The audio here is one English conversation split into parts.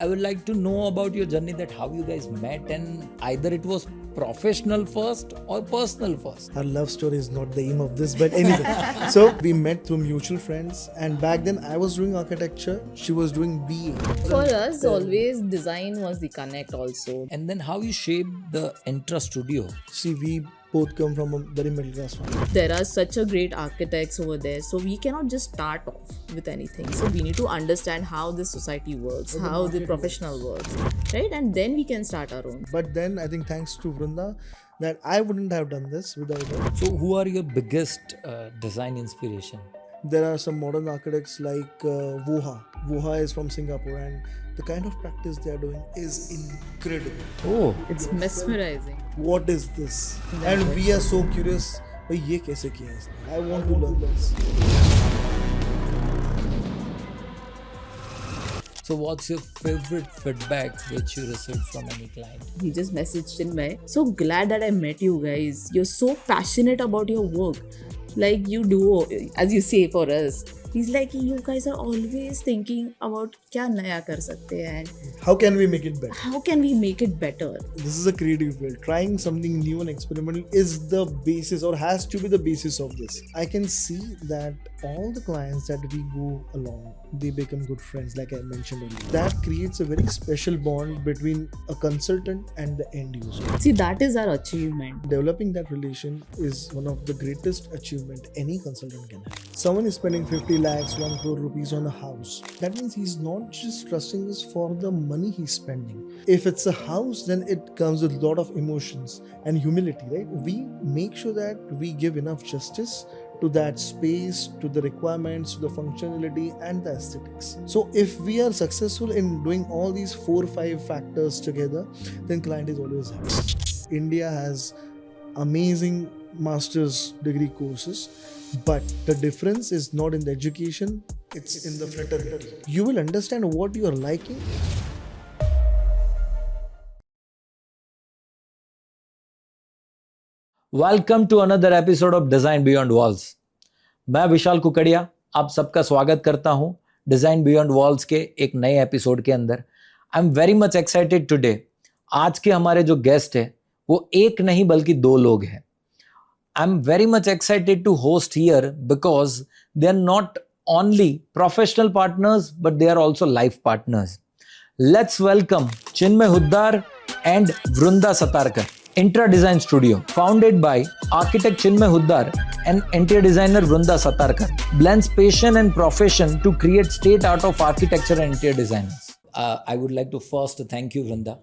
I would like to know about your journey, that how you guys met, and either it was professional first or personal first. Our love story is not the aim of this, but anyway. So we met through mutual friends, and back then I was doing architecture, she was doing BA. For us, always design was the connect also. And then how you shaped the Intraa Studio. See, we both come from a very middle class family. There are such a great architects over there, so we cannot just start off with anything. So we need to understand how this society works, how the professional works, right? And then we can start our own. But then I think thanks to Vrunda, that I wouldn't have done this without her. So who are your biggest design inspiration? There are some modern architects like Voha. Voha is from Singapore, and the kind of practice they are doing is incredible. Oh, It's mesmerizing. What is this? And we are so curious. "Bhai, ye kaise kiya hai isne? I want to learn this." so what's your favorite feedback which you received from any client? He just messaged Chinmay. So glad that I met you guys. You're so passionate about your work. Like you do, as you say for us. He's like, you guys are always thinking about क्या नया कर सकते हैं, How can we make it better? how can we make it better? This is a creative field. Trying something new and experimental is the basis, or has to be the basis of this. I can see that all the clients that we go along, they become good friends, like I mentioned earlier. That creates a very special bond between a consultant and the end user. See, that is our achievement. Developing that relation is one of the greatest achievement any consultant can have. Someone is spending 50 lakhs, 1 crore rupees on a house. That means he's not just trusting us for the money he's spending. If it's a house, then it comes with a lot of emotions and humility, right? We make sure that we give enough justice to that space, to the requirements, to the functionality and the aesthetics. So if we are successful in doing all these 4 or 5 factors together, then client is always happy. India has amazing master's degree courses, but the difference is not in the education, it's in the fraternity. You will understand what you are liking. Welcome to another episode of design beyond walls. मैं विशाल कुकड़िया आप सबका स्वागत करता हूं design beyond walls के एक नए episode के अंदर। आई am very much excited today. आज के हमारे जो गेस्ट है वो एक नहीं बल्कि 2 लोग हैं। I am very much excited to host here because they are not only professional partners but they are also life partners. Let's welcome Chinmay Huddar and Vrinda Satarkar. Intraa Design Studio, founded by architect Chinmay Huddar and interior designer Vrunda Satarkar, blends passion and profession to create state art of architecture and interior designers. I would like to first thank you, Vrunda,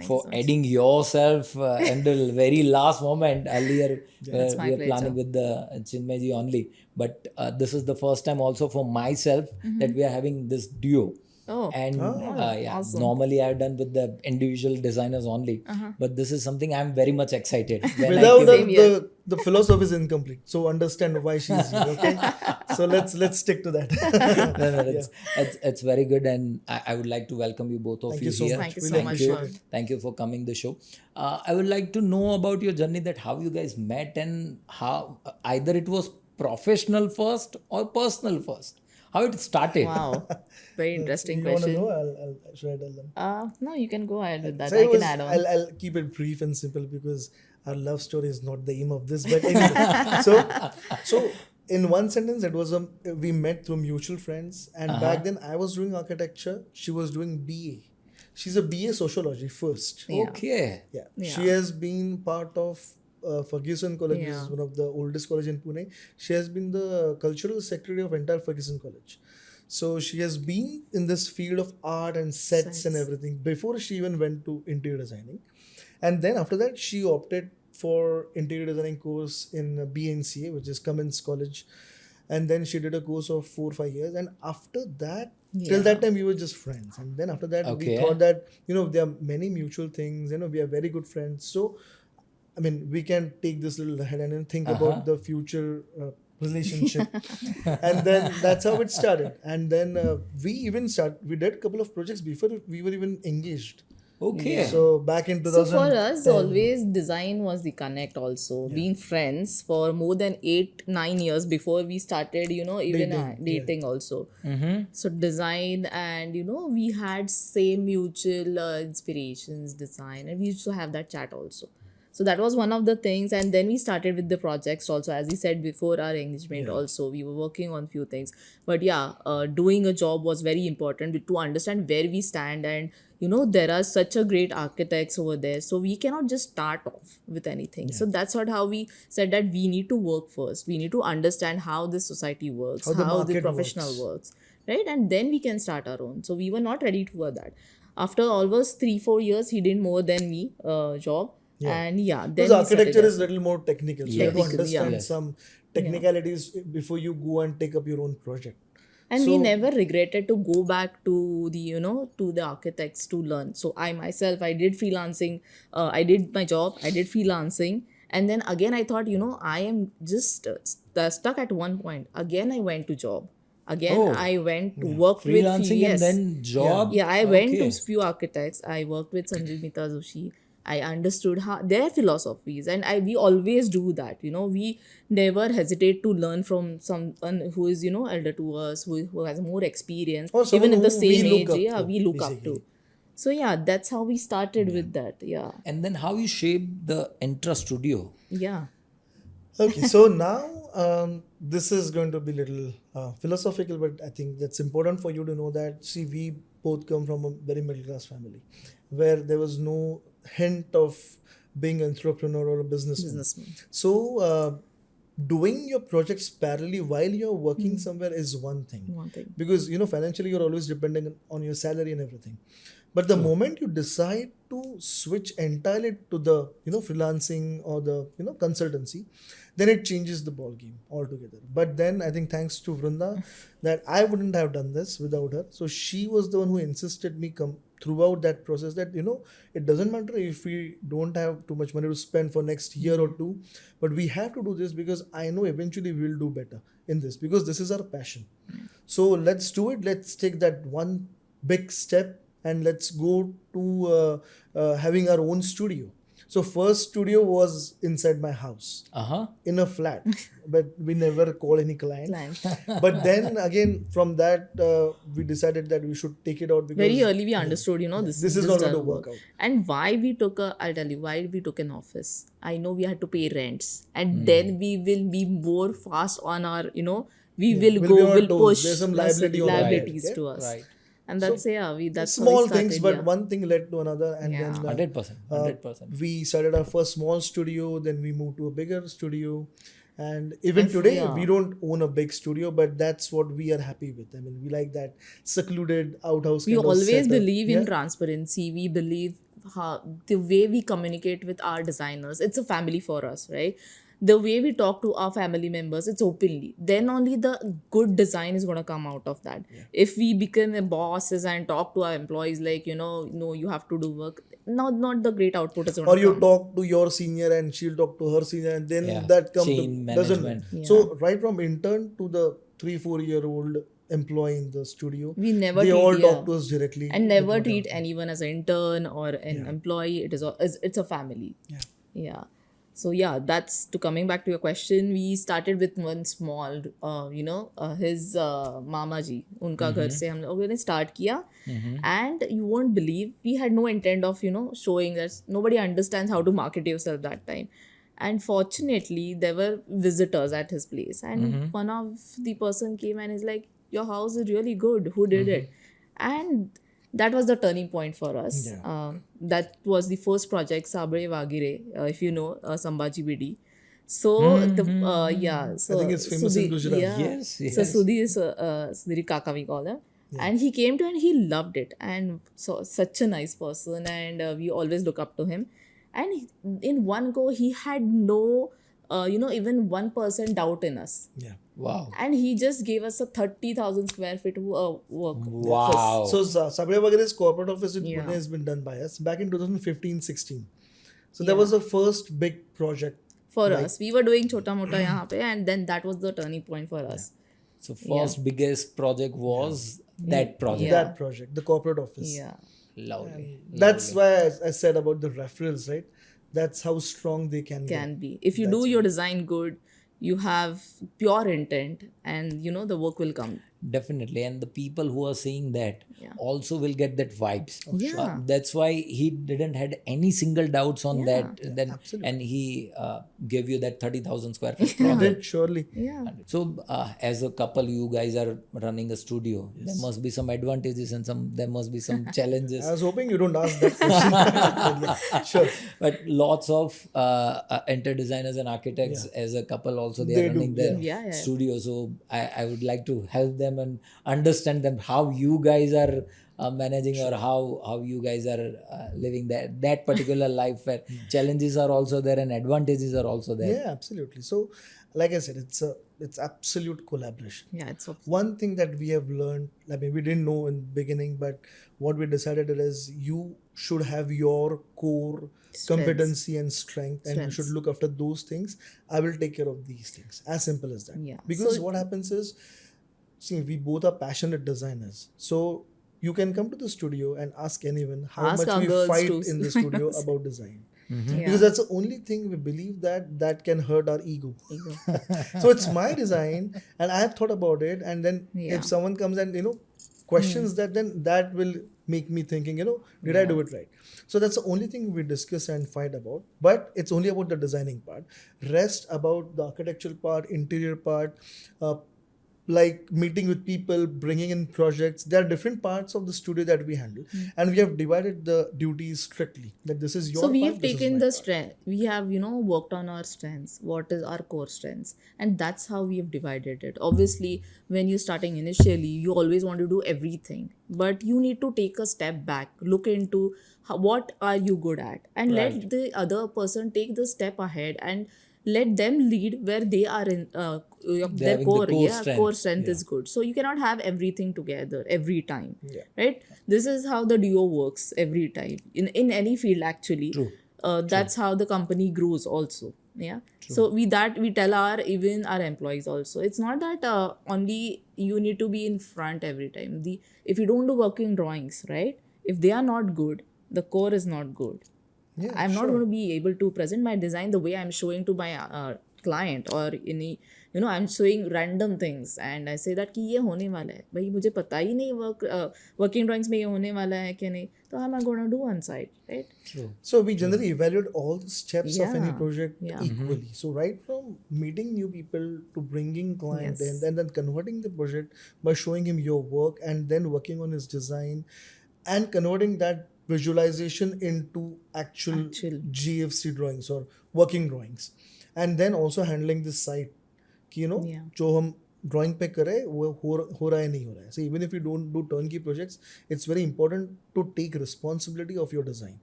for adding yourself in the very last moment. Earlier, we were planning with the Chinmay ji only, but this is the first time also for myself that we are having this duo. Awesome. Normally I've done with the individual designers only, but this is something I'm very much excited. When Without the philosophy is incomplete. So understand why she's here, okay? So let's stick to that. No, it's very good, and I would like to welcome you both of Thank you so here. much. Thank you so much. Thank you for coming the show. I would like to know about your journey, that how you guys met and how either it was professional first or personal first. How it started. Wow, very interesting You want to question. know? Should I tell them? No, you can go ahead with that. So I can add on. I'll keep it brief and simple because our love story is not the aim of this. But anyway, so in one sentence, it was we met through mutual friends, and back then I was doing architecture, she was doing BA. She's a BA sociology first. Okay. Yeah. She has been part of Ferguson College, which is one of the oldest college in Pune. She has been the cultural secretary of entire Ferguson College. So she has been in this field of art and sets and everything before she even went to interior designing. And then after that, she opted for interior designing course in BNCA, which is Cummins College. And then she did a course of 4 or 5 years. And after that, till that time, we were just friends. And then after that, we thought that, there are many mutual things, we are very good friends. So, I mean, we can take this little ahead and then think about the future relationship. And then that's how it started. And then we did a couple of projects before we were even engaged. Okay. So back in So 2000. for us, always design was the connect also. Being friends for more than 8-9 years before we started, even dating also. So design and, we had same mutual inspirations, design, and we used to have that chat also. So that was one of the things, and then we started with the projects also. As we said before our engagement, also we were working on few things. But yeah, doing a job was very important to understand where we stand, and there are such a great architects over there, so we cannot just start off with anything. So that's what how we said that we need to work first. We need to understand how this society works, How the how the market professional works. right, and then we can start our own. So we were not ready for that. After almost 3-4 years, he did more than me job. And then Because we architecture started is a little more technical, so you have to Technical, understand Yes. some technicalities before you go and take up your own project. and we never regretted to go back to the to the architects to learn. So I myself, I did freelancing, I did my job, I did freelancing, and then again I thought, I am just stuck at one point. Again I went to job, again Oh. I went to work with Freelancing yes. and then job. Yeah, I went Okay. to few architects. I worked with Sanjay Mita Joshi. I understood how their philosophies, and we always do that. We never hesitate to learn from someone who is elder to us, who has more experience, Or someone even at the who we same look age. up Yeah, to, we look up basically. to. So yeah, that's how we started with that. Yeah, And then how you shaped the Intraa Studio. yeah. Okay, so now this is going to be little philosophical, but I think that's important for you to know that. See, we both come from a very middle class family, where there was no hint of being an entrepreneur or a businessman. So doing your projects parallelly while you're working somewhere is one thing. One thing. Because financially you're always depending on your salary and everything. But the moment you decide to switch entirely to the freelancing or the consultancy, then it changes the ball game altogether. But then I think thanks to Vrunda that I wouldn't have done this without her. So she was the one who insisted me come throughout that process that it doesn't matter if we don't have too much money to spend for next year or two, but we have to do this because I know eventually we'll do better in this because this is our passion. So let's do it. Let's take that one big step and let's go to having our own studio. So first studio was inside my house in a flat, but we never called any client. But then again from that we decided that we should take it out because Very early we understood, this is not going to doesn't work out. And why we took I'll tell you why we took an office. I know we had to pay rents, and then we will be more fast on our, we'll be on our we'll toes. push There's some liability on our head, liabilities to us. Right. And that's that's how we small started, things, but one thing led to another, and then 100%. we started our first small studio. Then we moved to a bigger studio, and even today we don't own a big studio, but that's what we are happy with. I mean, we like that secluded outhouse. We kind of always setup. believe in transparency. We believe the way we communicate with our designers, it's a family for us, right? The way we talk to our family members, it's openly. Then only the good design is going to come out of that. If we become a bosses and talk to our employees like, no, you have to do work, not the great output is going to Or come. you talk to your senior and she'll talk to her senior, and then that comes Chain to doesn't. management. So right from intern to the 3-4-year-old employee in the studio, We never they treat, all talk to us directly and never treat anyone as an intern or an employee. It's a family. Yeah. So yeah, that's to coming back to your question. We started with one small, his mama ji, unka ghar se hum log ne start kiya, and you won't believe we had no intent of showing that nobody understands how to market yourself that time. And fortunately, there were visitors at his place, and one of the person came and is like, "Your house is really good. Who did it?" And that was the turning point for us. That was the first project, Sabre Wagire, if you know, Sambhaji Bidi. So so I think it's famous in Gujarat. Yes. So Sudhir Kaka we call him. And he came to and he loved it, and so such a nice person, and we always look up to him. And in one go, he had no, even 1% doubt in us. Yeah. Wow. And he just gave us a 30,000 square feet work. Wow. So Sabre Wagare's corporate office in Pune has been done by us back in 2015-16. So that was the first big project for us. We were doing Chota Mota yahan pe, and then that was the turning point for us. So first biggest project was that project. That project, the corporate office. Yeah. Lovely. That's why I said about the referrals, right? That's how strong they can Be. If you do your design good, you have pure intent, and the work will come. Definitely, and the people who are seeing that Yeah. also will get that vibes. Yeah. That's why he didn't had any single doubts on that. Then absolutely. and he gave you that 30,000 square feet He project. did, surely. Yeah. So, as a couple, you guys are running a studio. There must be some advantages and there must be some challenges. I was hoping you don't ask that question. But yeah, sure. But lots of interior designers and architects, as a couple, also they are They do, running their Yeah. studio. So I would like to help them and understand them how you guys are managing or how you guys are living that particular life where challenges are also there and advantages are also there. Yeah, absolutely. So, like I said, it's absolute collaboration. Yeah, it's One thing that we have learned, I mean, we didn't know in the beginning, but what we decided is you should have your core competency and strength, and you should look after those things. I will take care of these things. As simple as that. Yeah. Because So- what happens is, see, we both are passionate designers. So you can come to the studio and ask anyone how Ask much our we girls fight too. in the studio about design. Yeah. Because that's the only thing we believe that can hurt our ego. So it's my design and I have thought about it, and then Yeah. if someone comes and questions that, then that will make me thinking, did I do it right? So that's the only thing we discuss and fight about. But it's only about the designing part. Rest about the architectural part, interior part, like meeting with people, bringing in projects. There are different parts of the studio that we handle, and we have divided the duties strictly. That this is your So we part, have this is taken my the part. strength. We have, worked on our strengths. What is our core strengths? And that's how we have divided it. Obviously, when you're starting initially, you always want to do everything. But you need to take a step back, look into what are you good at, and let the other person take the step ahead and let them lead where they are in their having the core. core Yeah, strength. core strength is good. So you cannot have everything together every time. Yeah. Right? This is how the duo works every time in any field actually. True. That's how the company grows also. Yeah. So we tell even our employees also. It's not that only you need to be in front every time. If you don't do working drawings, right? If they are not good, the core is not good. Yeah, I'm not sure. going to be able to present my design the way I'm showing to my client, or any I'm showing random things and I say that कि ये होने वाला है भाई, मुझे पता ही नहीं working drawings में ये होने वाला है कि नहीं, तो how am I going to do on site, right? True. So we generally evaluate all the steps of any Yeah. project Yeah. equally. So right from meeting new people to bringing client Yes. in, and then converting the project by showing him your work, and then working on his design and converting that visualization into actual GFC drawings or working drawings, and then also handling this site कि Yeah. जो हम drawing पे करे वो हो रहा है नहीं हो रहा है. So even if you don't do turnkey projects, it's very important to take responsibility of your design.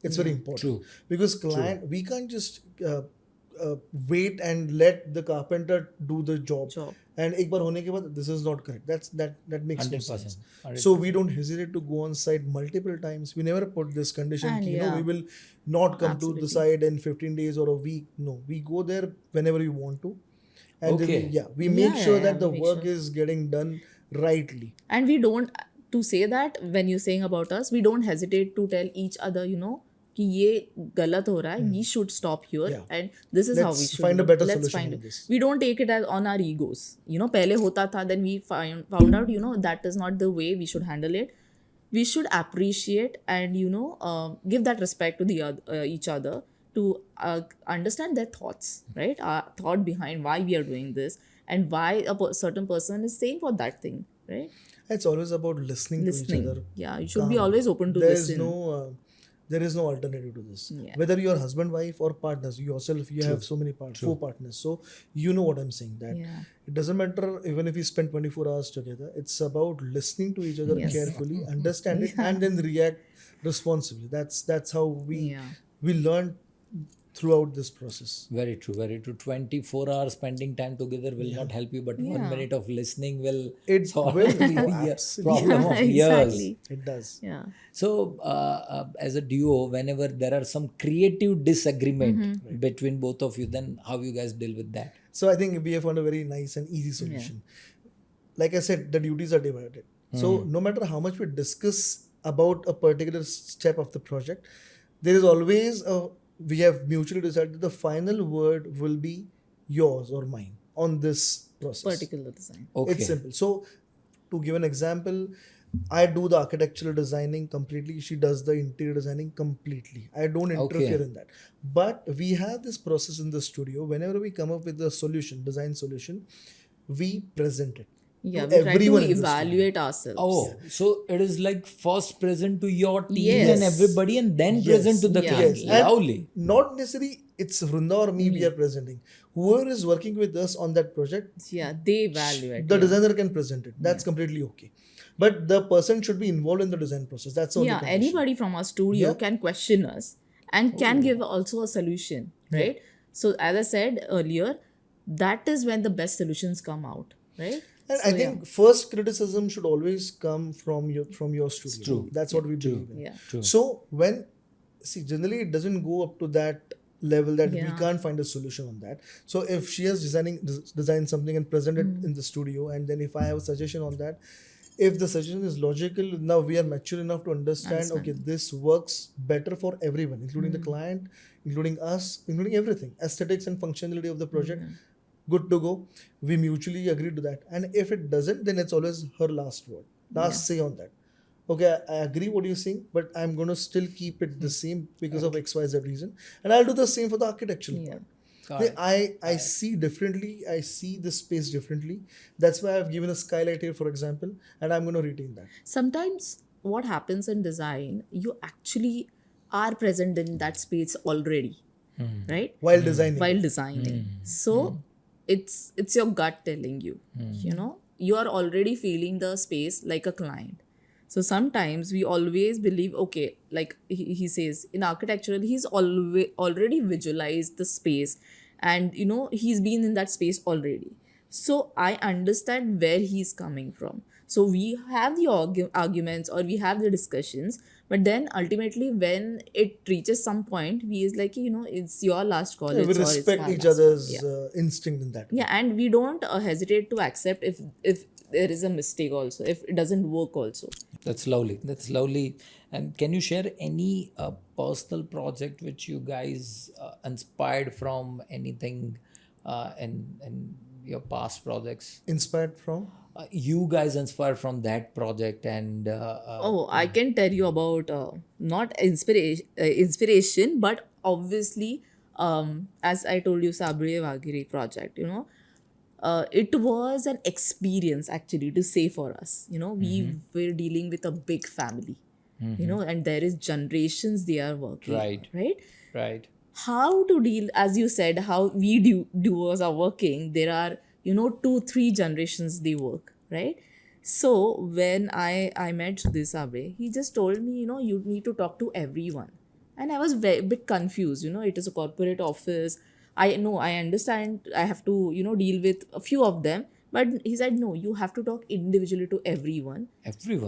It's very important. True. Because we can't just wait and let the carpenter do the job. And एक बार होने के बाद this is not correct. That makes no 100%. sense. So we don't hesitate to go on site multiple times. We never put this condition And कि, yeah. we will not come to the Absolutely. site in 15 days or a week. No, we go there whenever we want to. And then Okay. we make sure that the we make work sure. is getting done rightly. And we don't, to say that when you're saying about us, we don't hesitate to tell each other, कि ये गलत हो रहा है, we should stop here, Yeah. and this is how we Let's should find a do. better Let's solution find on it. this. We don't take it as on our egos. पहले होता था, then we found out, that is not the way we should handle it. We should appreciate and give that respect to the each other, to understand their thoughts, right? Our thought behind why we are doing this and why a certain person is saying for that thing, right? It's always about listening to each other. Yeah, you should be always open to listen. There is no alternative to this. Yeah. Whether you're husband, wife, or partners, yourself, you have so many partners, 4 partners. So you know what I'm saying. That Yeah. it doesn't matter even if we spend 24 hours together. It's about listening to each other Yes. carefully, understand it, and then react responsibly. That's how we learn throughout this process. Very true, very true. 24 hours spending time together will not help you, but 1 minute of listening will It solve will. the Absolutely. problem of years. Exactly. It does. Yeah. So, as a duo, whenever there are some creative disagreement between both of you, then how you guys deal with that? So I think we have found a very nice and easy solution. Like I said, the duties are divided. So no matter how much we discuss about a particular step of the project, there is always we have mutually decided that the final word will be yours or mine on this process. Particular design. Okay. It's simple. So, to give an example, I do the architectural designing completely. She does the interior designing completely. I don't interfere in that. But we have this process in the studio. Whenever we come up with a solution, design solution, we present it. Yeah, to we try everyone to in the studio. evaluate ourselves. Oh, so it is like first present to your team Yes. and everybody, and then Yes. present to the Yeah. client. Yes. And Lovely. not necessarily it's Vrunda or me we are presenting. Whoever is working with us on that project, Yeah, they evaluate. the yeah. designer can present it. That's completely okay. But the person should be involved in the design process. That's the only Yeah, condition. anybody from our studio Yeah. can question us and can give also a solution, right? So as I said earlier, that is when the best solutions come out, right? And So, I think first criticism should always come from your studio. true. That's what we believe in. Yeah. True. So when generally it doesn't go up to that level that we Yeah. can't find a solution on that. So if she has designed something and presented in the studio, and then if I have a suggestion on that, if the suggestion is logical, now we are mature enough to understand. Okay, this works better for everyone, including the client, including us, including everything, aesthetics and functionality of the project. Good to go. We mutually agree to that. And if it doesn't, then it's always her last word, last say on that. Okay, I agree what you're saying, but I'm going to still keep it the same because of XYZ reason. And I'll do the same for the architectural Yeah. part. Got it. I see differently. I see the space differently. That's why I've given a skylight here, for example, and I'm going to retain that. Sometimes what happens in design, you actually are present in that space already, right? While designing. While designing. So it's your gut telling you, you know, you are already feeling the space like a client. So sometimes we always believe, okay, like he says in architectural, he's already visualized the space and, you know, he's been in that space already. So I understand where he's coming from. So we have the arguments or we have the discussions, but then ultimately when it reaches some point, we is like, you know, it's your last call. We it's respect my each last call. other's Yeah. instinct in that. Yeah, and we don't hesitate to accept if there is a mistake also, if it doesn't work also. That's lovely. That's lovely. And can you share any personal project which you guys inspired from anything in your past projects? Inspired from? You guys inspired from that project and I can tell you about not inspiration, but obviously, as I told you, Sabre Wagiri project, you know, it was an experience actually to say for us. You know, we were dealing with a big family, you know, and there is generations they are working, right. How to deal, as you said, how we doers are working. There are, you know, 2-3 generations they work, right? So when I met Sudhir Sabre, he just told me, you know, you need to talk to everyone. And I was a bit confused, you know, it is a corporate office. I know, I understand, I have to, you know, deal with a few of them. But he said, no, you have to talk individually to everyone.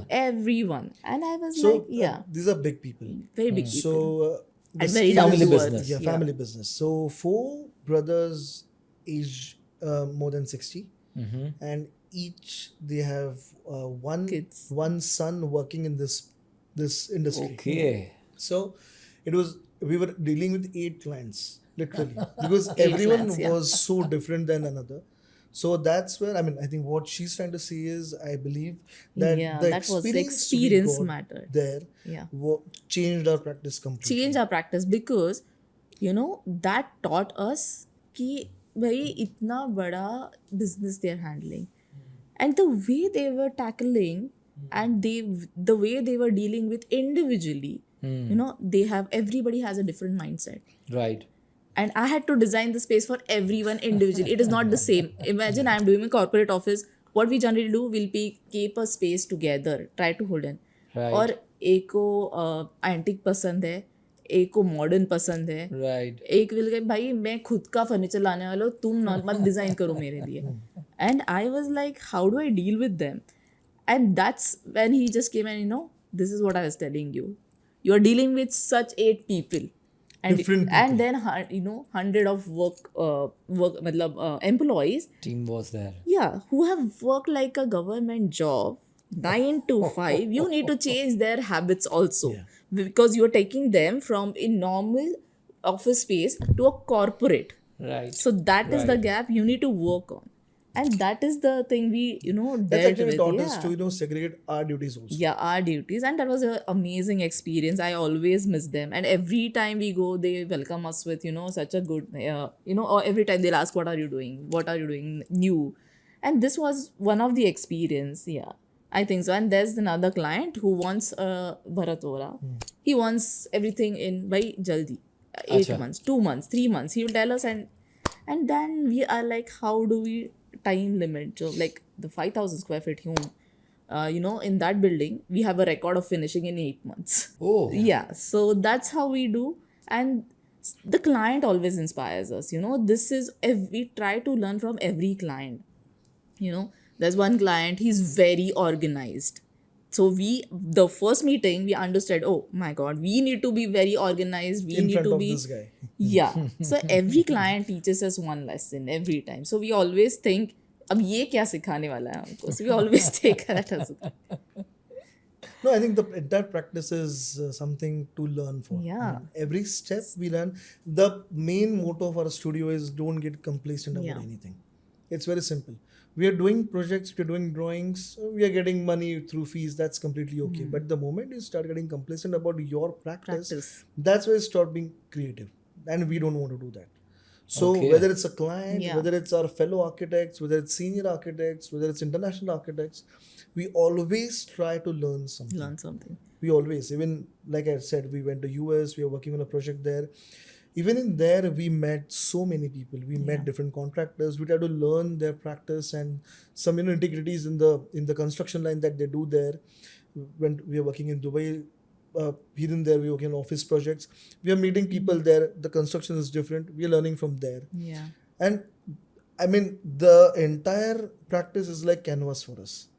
Everyone. And I was So, like, yeah. These are big people. Very big people. So, And very family down to earth. business. Yeah, family business. So 4 brothers aged more than 60, and each they have one son working in this industry. Okay. So we were dealing with 8 clients literally because everyone clients, yeah. was so different than another. So that's where, I mean, I think what she's trying to say is, I believe that the that was the experience we experience got mattered. there Yeah. changed our practice completely. Change our practice because, you know, that taught us कि भाई इतना बड़ा business they are handling, and the way they were tackling and the way they were dealing with individually, you know, everybody has a different mindset. Right. And I had to design the space for everyone individually. It is not the same. Imagine I'm doing a corporate office. What we generally do, we'll keep a space together, try to hold in. Right. और एक को antique पसंद है, एक को modern पसंद है, Right. एक will गए भाई मैं खुद का फर्नीचर लाने वाला हूँ, तुम मत डिजाइन करो मेरे लिए. And I was like, how do I deal with them? And that's when he just came and, you know, this is what I was telling you. You are dealing with such 8 people. Different people. And then, you know, 100 of employees. Team was there. Yeah, who have worked like a government job 9 to 5, you need to change their habits also. Yeah. Because you're taking them from a normal office space to a corporate. Right. So that is the Right. gap you need to work on. And that is the thing we, That's dealt actually with. taught Yeah. us to segregate our duties also. Yeah, our duties. And that was an amazing experience. I always miss them. And every time we go, they welcome us with, such a good, or every time they'll ask, what are you doing? What are you doing new? And this was one of the experience. Yeah, I think so. And there's another client who wants Bharatora. He wants everything in by Jaldi. 8 Acha. months, 2 months, 3 months. He will tell us, and then we are like, how do we time limit? So like the 5,000 square feet home, in that building, we have a record of finishing in 8 months. Oh. Yeah, so that's how we do. And the client always inspires us. This is, if we try to learn from every client. There's one client, he's very organized. So the first meeting, we understood, oh my God, we need to be very organized. We In need front to of be. this guy. Yeah. So every client teaches us one lesson every time. So we always think, अब ये क्या सिखाने वाला है हमको? So we always take that as No, I think the entire practice is something to learn for. Yeah. Every step we learn. The main motto of our studio is don't get complacent about Yeah. anything. It's very simple. We are doing projects, we are doing drawings, we are getting money through fees. That's completely okay. But the moment you start getting complacent about your practice, that's where you start being creative. And we don't want to do that. So Okay. whether it's a client, Yeah. whether it's our fellow architects, whether it's senior architects, whether it's international architects, we always try to learn something. learn something. We always, even like I said, we went to US, we are working on a project there. Even in there, we met so many people. We met different contractors. We tried to learn their practice and some integrities in the construction line that they do there. When we are working in Dubai, here and there we work in office projects. We are meeting people there. The construction is different. We are learning from there. Yeah. And I mean, the entire practice is like canvas for us.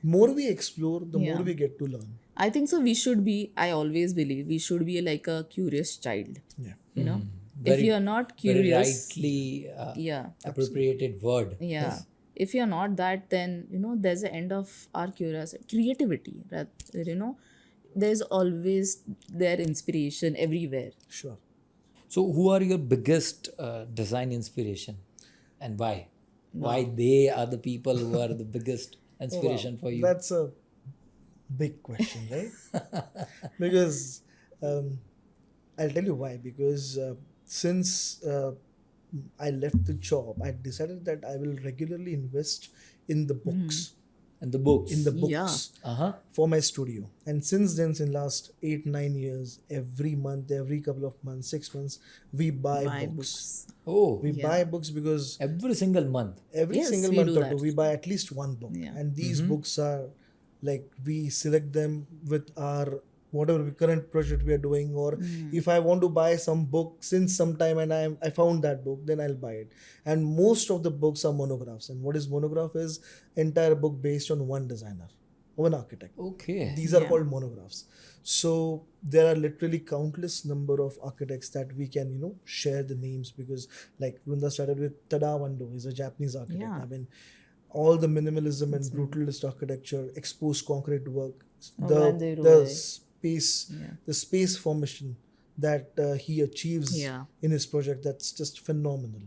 More we explore, the more we get to learn. I think so. We should be, I always believe, we should be like a curious child. Yeah. If Very- you're not Very curious, rightly yeah. appropriated word. Yeah. If you're not that, then, there's the end of our curiosity. Creativity, right? There's always their inspiration everywhere. Sure. So, who are your biggest design inspiration, and why? Why they are the people who are the biggest inspiration for you? That's a big question, right? Because I'll tell you why. Because since I left the job, I decided that I will regularly invest in the books. And the books. In the books Yeah. for my studio. And since then, in last 8-9 years, every month, every couple of months, 6 months, we buy books. Oh, We buy books because every single month. every Yes, single we month do or two, that. we buy at least one book. Yeah. And these books are like, we select them with our whatever current project we are doing, or if I want to buy some book since some time and I found that book, then I'll buy it. And most of the books are monographs. And what is monograph is entire book based on one designer, one architect. Okay. These are called monographs. So there are literally countless number of architects that we can, share the names, because like Vrunda started with Tada Wando, he's a Japanese architect. Yeah. I mean, all the minimalism and brutalist architecture, exposed concrete work, the space formation that he achieves in his project, that's just phenomenal.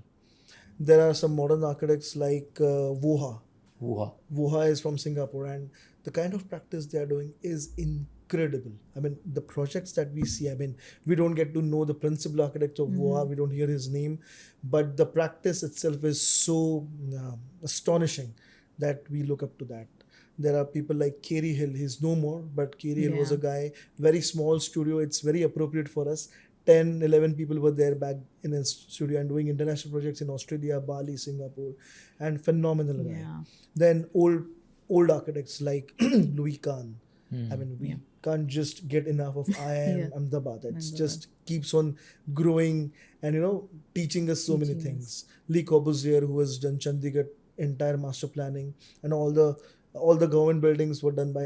There are some modern architects like Woha. Wow. Woha is from Singapore, and the kind of practice they are doing is incredible. I mean, the projects that we see, I mean, we don't get to know the principal architect of Woha, we don't hear his name, but the practice itself is so astonishing that we look up to that. There are people like Kerry Hill, he's no more, but Kerry Hill was a guy, very small studio, it's very appropriate for us. 10, 11 people were there back in his studio and doing international projects in Australia, Bali, Singapore, and phenomenal guy. Yeah. Then old architects like Louis Kahn. I mean, we can't just get enough of IIM Ahmedabad. It just keeps on growing and teaching us so many things. Lee Corbusier, who has done Chandigarh entire master planning and all the All the government buildings were done by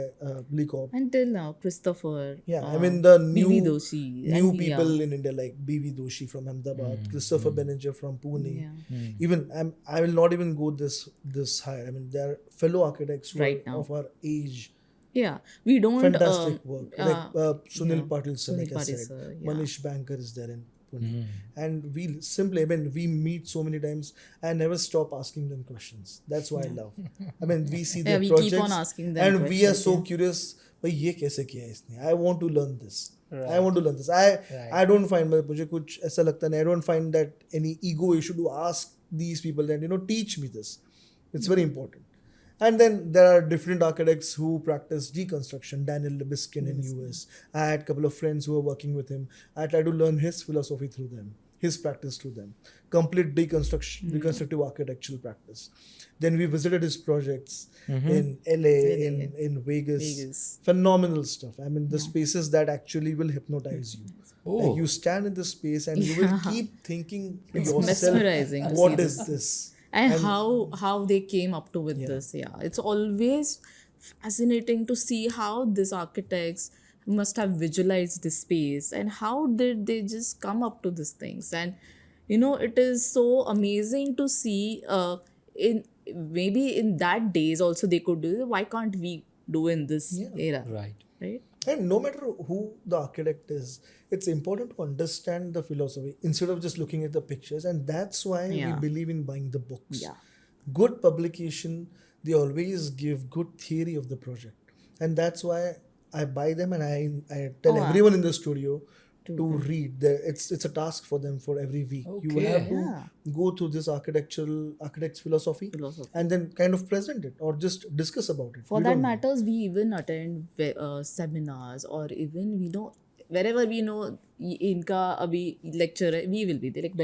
Bleacop. Until now, Christopher. Yeah, I mean the B.V. Doshi. new and people yeah. in India like B.V. Doshi from Ahmedabad, Christopher Benninger from Pune. Yeah. Even I will not even go this high. I mean, they are fellow architects who Right are now. of our age. Yeah, we don't. Fantastic work. Like Sunil yeah. Patil sir, Sunil like I Patil said, sir, yeah. Manish Bankar is there in Pune, and we simply, I mean, we meet so many times. I never stop asking them questions. That's why I love. I mean, we see their we projects, keep on asking them and we are questions, so yeah. curious. भाई ये कैसे किया है इसने? I want to learn this. I want to learn this. Right. I don't find मुझे कुछ ऐसा लगता नहीं. I don't find that any ego issue to ask these people that teach me this. It's very important. And then there are different architects who practice deconstruction. Daniel Libiskin in US. I had a couple of friends who were working with him. I tried to learn his philosophy through them, his practice through them. Complete deconstructive architectural practice. Then we visited his projects in LA, in Vegas. Phenomenal stuff. I mean, the spaces that actually will hypnotize you. Like you stand in the space and you will keep thinking to It's yourself, mesmerizing to what see is this? And how they came up to with this. Yeah, it's always fascinating to see how these architects must have visualized this space and how did they just come up to these things. And it is so amazing to see in maybe in that days also they could do it. Why can't we do in this era? Right. And no matter who the architect is, it's important to understand the philosophy instead of just looking at the pictures. And that's why we believe in buying the books. Yeah. Good publication, they always give good theory of the project. And that's why I buy them and I tell everyone in the studio to read. It's a task for them for every week. Okay. You will have to go through this architect's philosophy and then kind of present it or just discuss about it. For that matters, we even attend seminars or even we know wherever we know inka abhi lecture hai, we will be there. Like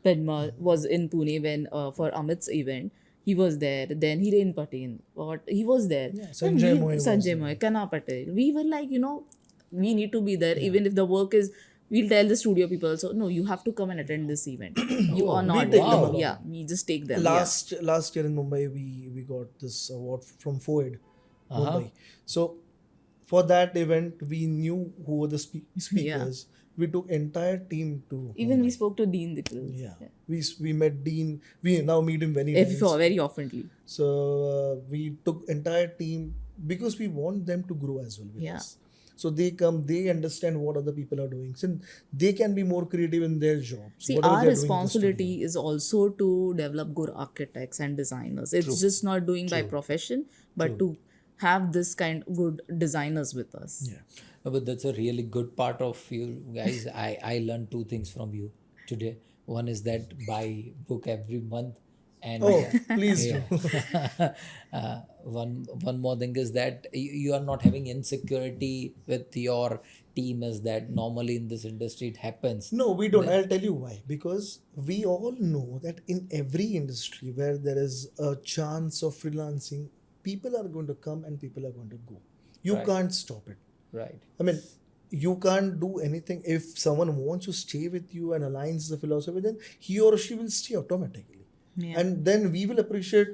Bedmar was in Pune when for Amit's event. He was there. Then Hiren Patel, he was there. Yeah, Sanjay Moy, Kana Patel. We were like, we need to be there. Even if the work is, we'll tell the studio people, so no, you have to come and attend this event. You are not. Yeah, we just take them. Last year in Mumbai, we got this award from FOED, Mumbai. So for that event, we knew who were the speakers. We took entire team to even Mumbai. We spoke to Dean Dikral. Yeah. We met Dean. We now meet him very very oftenly. So we took entire team because we want them to grow as well with us. So they come, they understand what other people are doing. So they can be more creative in their jobs. See, our responsibility is also to develop good architects and designers. It's just not doing by profession, but to have this kind of good designers with us. Yeah. No, but that's a really good part of you guys. I learned two things from you today. One is that buy book every month. And please do. One more thing is that you are not having insecurity with your team, as that normally in this industry it happens. No, we don't. I'll tell you why. Because we all know that in every industry where there is a chance of freelancing, people are going to come and people are going to go. You can't stop it. Right. I mean, you can't do anything. If someone wants to stay with you and aligns the philosophy, then he or she will stay automatically. Yeah. And then we will appreciate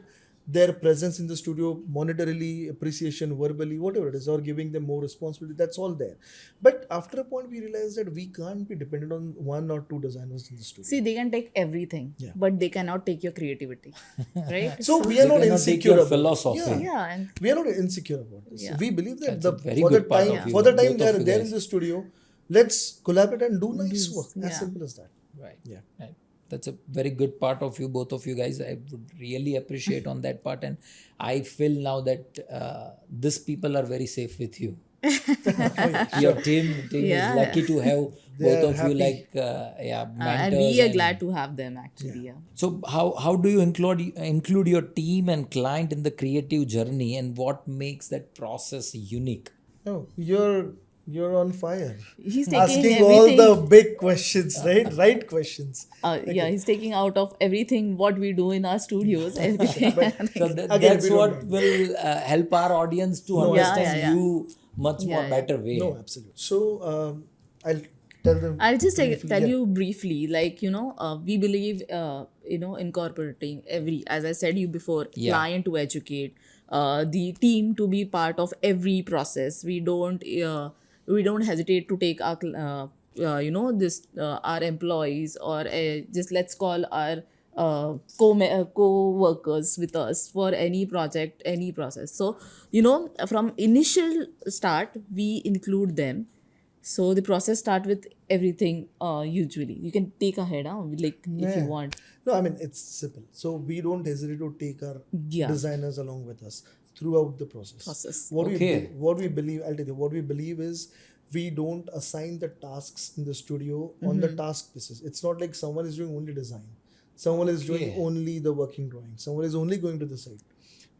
their presence in the studio, monetarily, appreciation, verbally, whatever it is, or giving them more responsibility. That's all there. But after a point, we realize that we can't be dependent on one or two designers in the studio. See, they can take everything, but they cannot take your creativity, right? So we are not insecure about philosophy. And we are not insecure about this. Yeah. We believe that for the time they are there in the studio, let's collaborate and do nice work. As simple as that. Right. Yeah. Right. That's a very good part of you, both of you guys. I would really appreciate on that part. And I feel now that these people are very safe with you. Your team is lucky to have both of you like mentors. And we are glad to have them actually. Yeah. So how do you include your team and client in the creative journey, and what makes that process unique? No, you're on fire. He's taking asking everything. all the big questions, right? Right questions. He's taking out of everything what we do in our studios. Everything. So that's what will help our audience to understand you much more better way. No, absolutely. So I'll tell them. I'll just tell you briefly, like, we believe, incorporating as I said you before, client to educate, the team to be part of every process. We don't hesitate to take our this our employees, or just let's call our co-workers with us for any project, any process. So from initial start we include them. So the process start with everything. Usually you can take ahead, like if you Yeah. want. No, I mean, it's simple. So we don't hesitate to take our Yeah. designers along with us throughout the process. Okay. What we believe, I'll tell you, what we believe is we don't assign the tasks in the studio on the task basis. It's not like someone is doing only design, someone is doing Okay. only the working drawing, someone is only going to the site.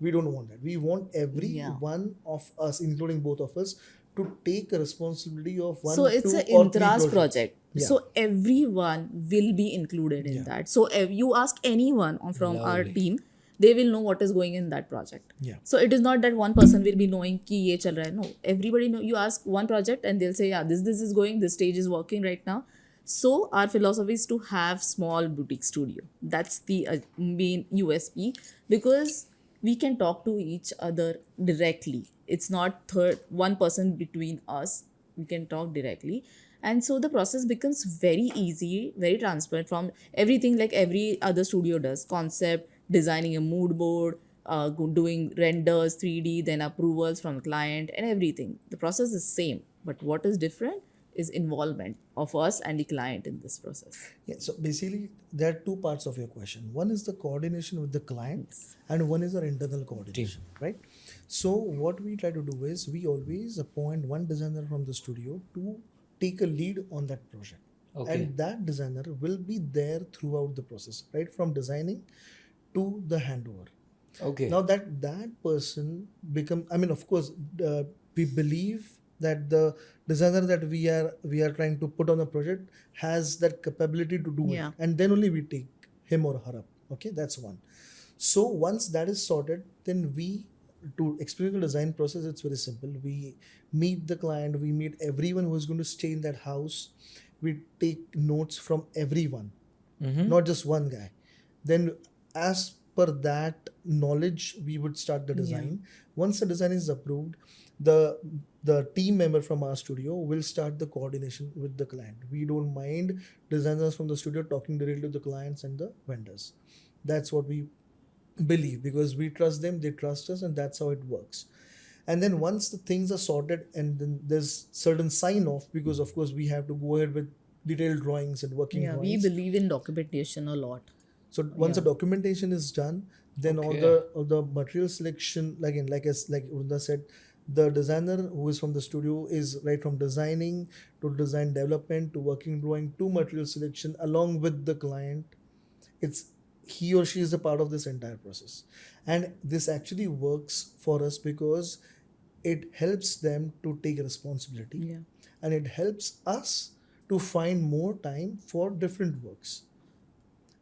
We don't want that. We want every Yeah. one of us, including both of us, to take a responsibility of one, So it's two, an or three Intra's projects. project. Yeah. So everyone will be included in Yeah. that. So if you ask anyone from our Lovely. team, they will know what is going in that project. Yeah. So it is not that one person will be knowing ki ye chal raha hai. No, everybody know. You ask one project and they'll say, yeah, this is going, this stage is working right now. So our philosophy is to have small boutique studio. That's the main USP, because we can talk to each other directly. It's not one person between us. We can talk directly, and so the process becomes very easy, very transparent, from everything like every other studio does: concept, designing a mood board, doing renders 3D, then approvals from the client, and everything. The process is same, but what is different is involvement of us and the client in this process. Yeah, so basically, there are two parts of your question. One is the coordination with the client, and one is our internal coordination, right? So, what we try to do is we always appoint one designer from the studio to take a lead on that project. Okay. And that designer will be there throughout the process, right? From designing to the handover. Okay. Now that person become, I mean, of course, we believe that the designer that we are trying to put on the project has that capability to do Yeah. it, and then only we take him or her up. Okay, that's one. So once that is sorted, then we, to explain the design process, it's very simple. We meet the client, we meet everyone who is going to stay in that house. We take notes from everyone, not just one guy. Then, as per that knowledge, we would start the design. Once the design is approved, the team member from our studio will start the coordination with the client. We don't mind designers from the studio talking directly to the clients and the vendors. That's what we believe, because we trust them, they trust us, and that's how it works. And then once the things are sorted, and then there's certain sign off, because of course we have to go ahead with detailed drawings and working Yeah, we drawings. believe in documentation a lot. So once the documentation is done, then all the material selection, like Vrunda said, the designer who is from the studio is right from designing to design development to working drawing to material selection along with the client. It's he or she is a part of this entire process, and this actually works for us because it helps them to take responsibility, Yeah. and it helps us to find more time for different works.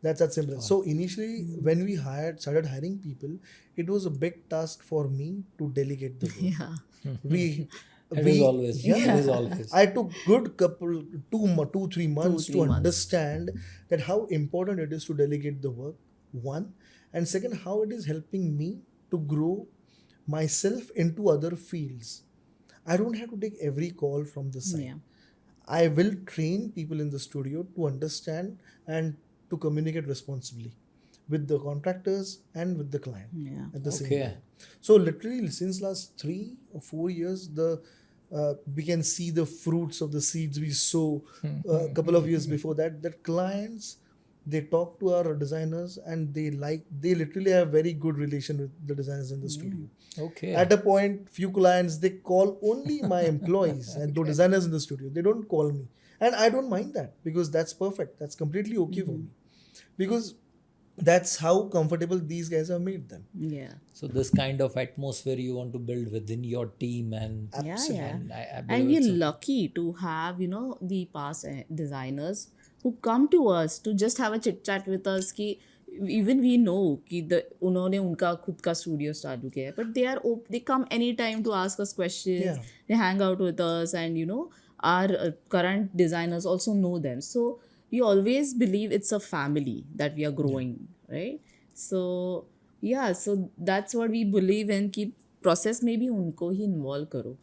That's that simple. So initially, when we started hiring people, it was a big task for me to delegate the work. Yeah. It is always. yeah. It is always. I took good couple 3 months to 3 months. understand that how important it is to delegate the work. One, and second, how it is helping me to grow myself into other fields. I don't have to take every call from the side. Yeah. I will train people in the studio to understand and to communicate responsibly with the contractors and with the client Yeah. at the same Okay. time. So literally since last 3 or 4 years, we can see the fruits of the seeds we sow a couple of years before that. That clients, they talk to our designers and they literally have very good relation with the designers in the studio. Okay. At a point, few clients, they call only my employees and the designers in the studio. They don't call me. And I don't mind that, because that's perfect. That's completely okay for me. Because that's how comfortable these guys have made them. Yeah. So this kind of atmosphere you want to build within your team, and Yeah. and I And believe we're it's a- lucky to have, the past designers who come to us to just have a chit chat with us. Ki even we know कि उन्होंने उनका खुद का studio start किया है, but they come anytime to ask us questions. Yeah. They hang out with us, and our current designers also know them. So we always believe it's a family that we are growing, right? So Yeah, so that's what we believe in, कि process में भी उनको ही involve करो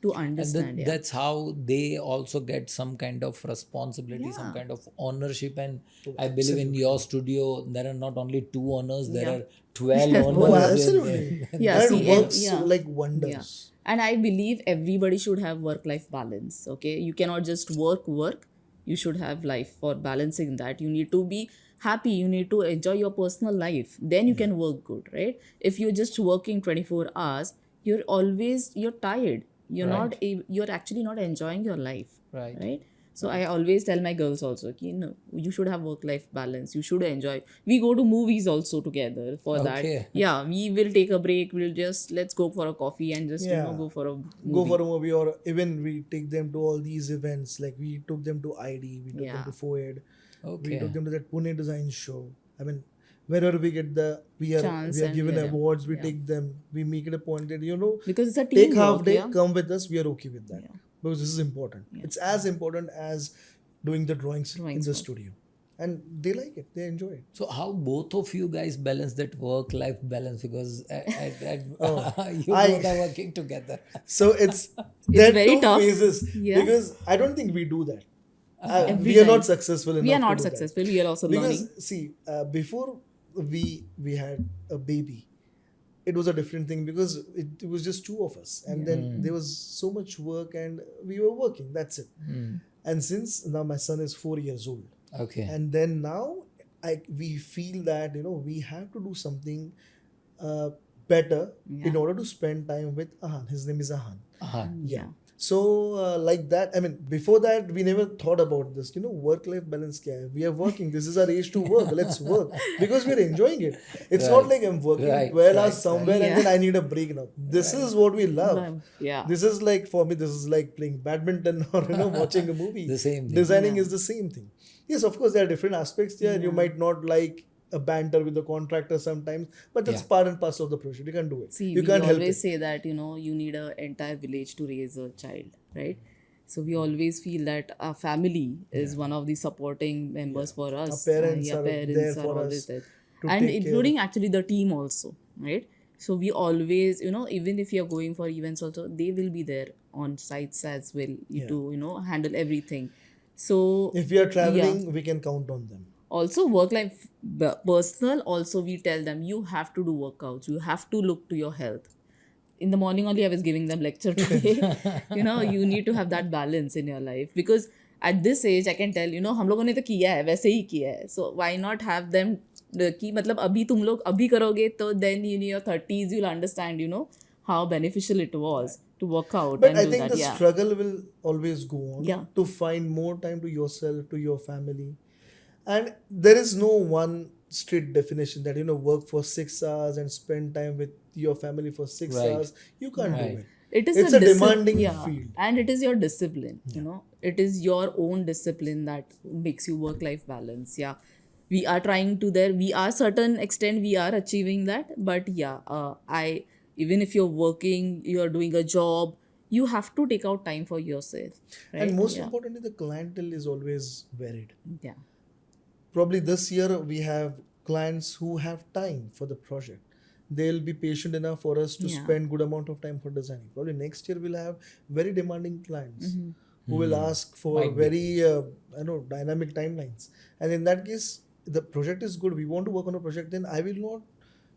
to And understand. Yeah. that's how they also get some kind of responsibility, some Yeah. kind of ownership. And I believe in your studio, there are not only 2 owners, there Yeah. are 12 Oh, owners. absolutely. Yeah, And see, it works yeah. like Yeah. wonders. And I believe everybody should have work-life balance. Okay, you cannot just work. You should have life. For balancing that, you need to be happy. You need to enjoy your personal life. Then you can work good, right? If you're just working 24 hours, you're tired. Right. You're actually not enjoying your life, Right. right? So I always tell my girls also, कि, no, you should have work-life balance. You should enjoy. We go to movies also together for that. Okay. Yeah, we will take a break. Let's go for a coffee and just Yeah. go for a movie. Go for a movie, or even we take them to all these events. Like we took them to ID, we took Yeah. them to FOED, we Okay. took them to that Pune design show. I mean, wherever we get we are Chance and given yeah. awards, we Yeah. take them. We make it a point that Because it's a take teamwork. half day, Yeah? come with us. We are okay with that Yeah. because this is important. Yeah. It's as important as doing the drawings in Drawings the work. studio, and they like it. They enjoy it. So how both of you guys balance that work-life balance? Because you I- both are working together. So it's there very two tough. phases Yeah. because I don't think we do that. Every We are time. not successful enough. We are to not do that. successful. We are also Because learning. see, before we had a baby, it was a different thing because it was just two of us, and then there was so much work, and we were working. That's it. And since now my son is 4 years old, Okay. and then now we feel that we have to do something better in order to spend time with Ahan. His name is Ahan. Yeah. So like that, I mean, before that we never thought about this. Work-life balance. Kya hai? We are working. This is our age to work. Let's work because we're enjoying it. It's not like I'm working Right, 12 hours right, somewhere right. and then I need a break now. This is what we love. Yeah. This is like, for me, this is like playing badminton or watching a movie. The same thing. Designing Yeah. is the same thing. Yes, of course there are different aspects there. You might not like a banter with the contractor sometimes, but that's part and parcel of the project. You can't do it. See, You we can't help always it. say that, you need an entire village to raise a child, right? So we always feel that our family is one of the supporting members for us. Our parents are there for always us there. to And take care. including actually the team also, right? So we always, even if you're going for events also, they will be there on sites as well to, handle everything. So If we are traveling, we can count on them. also work life personal, also we tell them you have to do workouts, you have to look to your health. In the morning only I was giving them lecture today. You need to have that balance in your life because at this age I can tell हम लोगों ने तो किया है वैसे ही किया है, so why not have them कि मतलब अभी तुम लोग अभी करोगे तो then in your 30s you'll understand how beneficial it was to work out But and I do think that. the Yeah. struggle will always go on Yeah. to find more time to yourself, to your family. And there is no one strict definition that, work for 6 hours and spend time with your family for 6 Right. hours. You can't Right. do it. It is It's a demanding yeah. field. And it is your discipline, it is your own discipline that makes you work life balance. Yeah, we are trying to there, we are certain extent we are achieving that, but I even if you're working, you're doing a job, you have to take out time for yourself, right? And most yeah. importantly, the clientele is always varied. Yeah. Probably this year we have clients who have time for the project. They'll be patient enough for us to Yeah. spend good amount of time for designing. Probably next year we'll have very demanding clients who will ask for Might be. very dynamic timelines. And in that case, the project is good. We want to work on a project. Then I will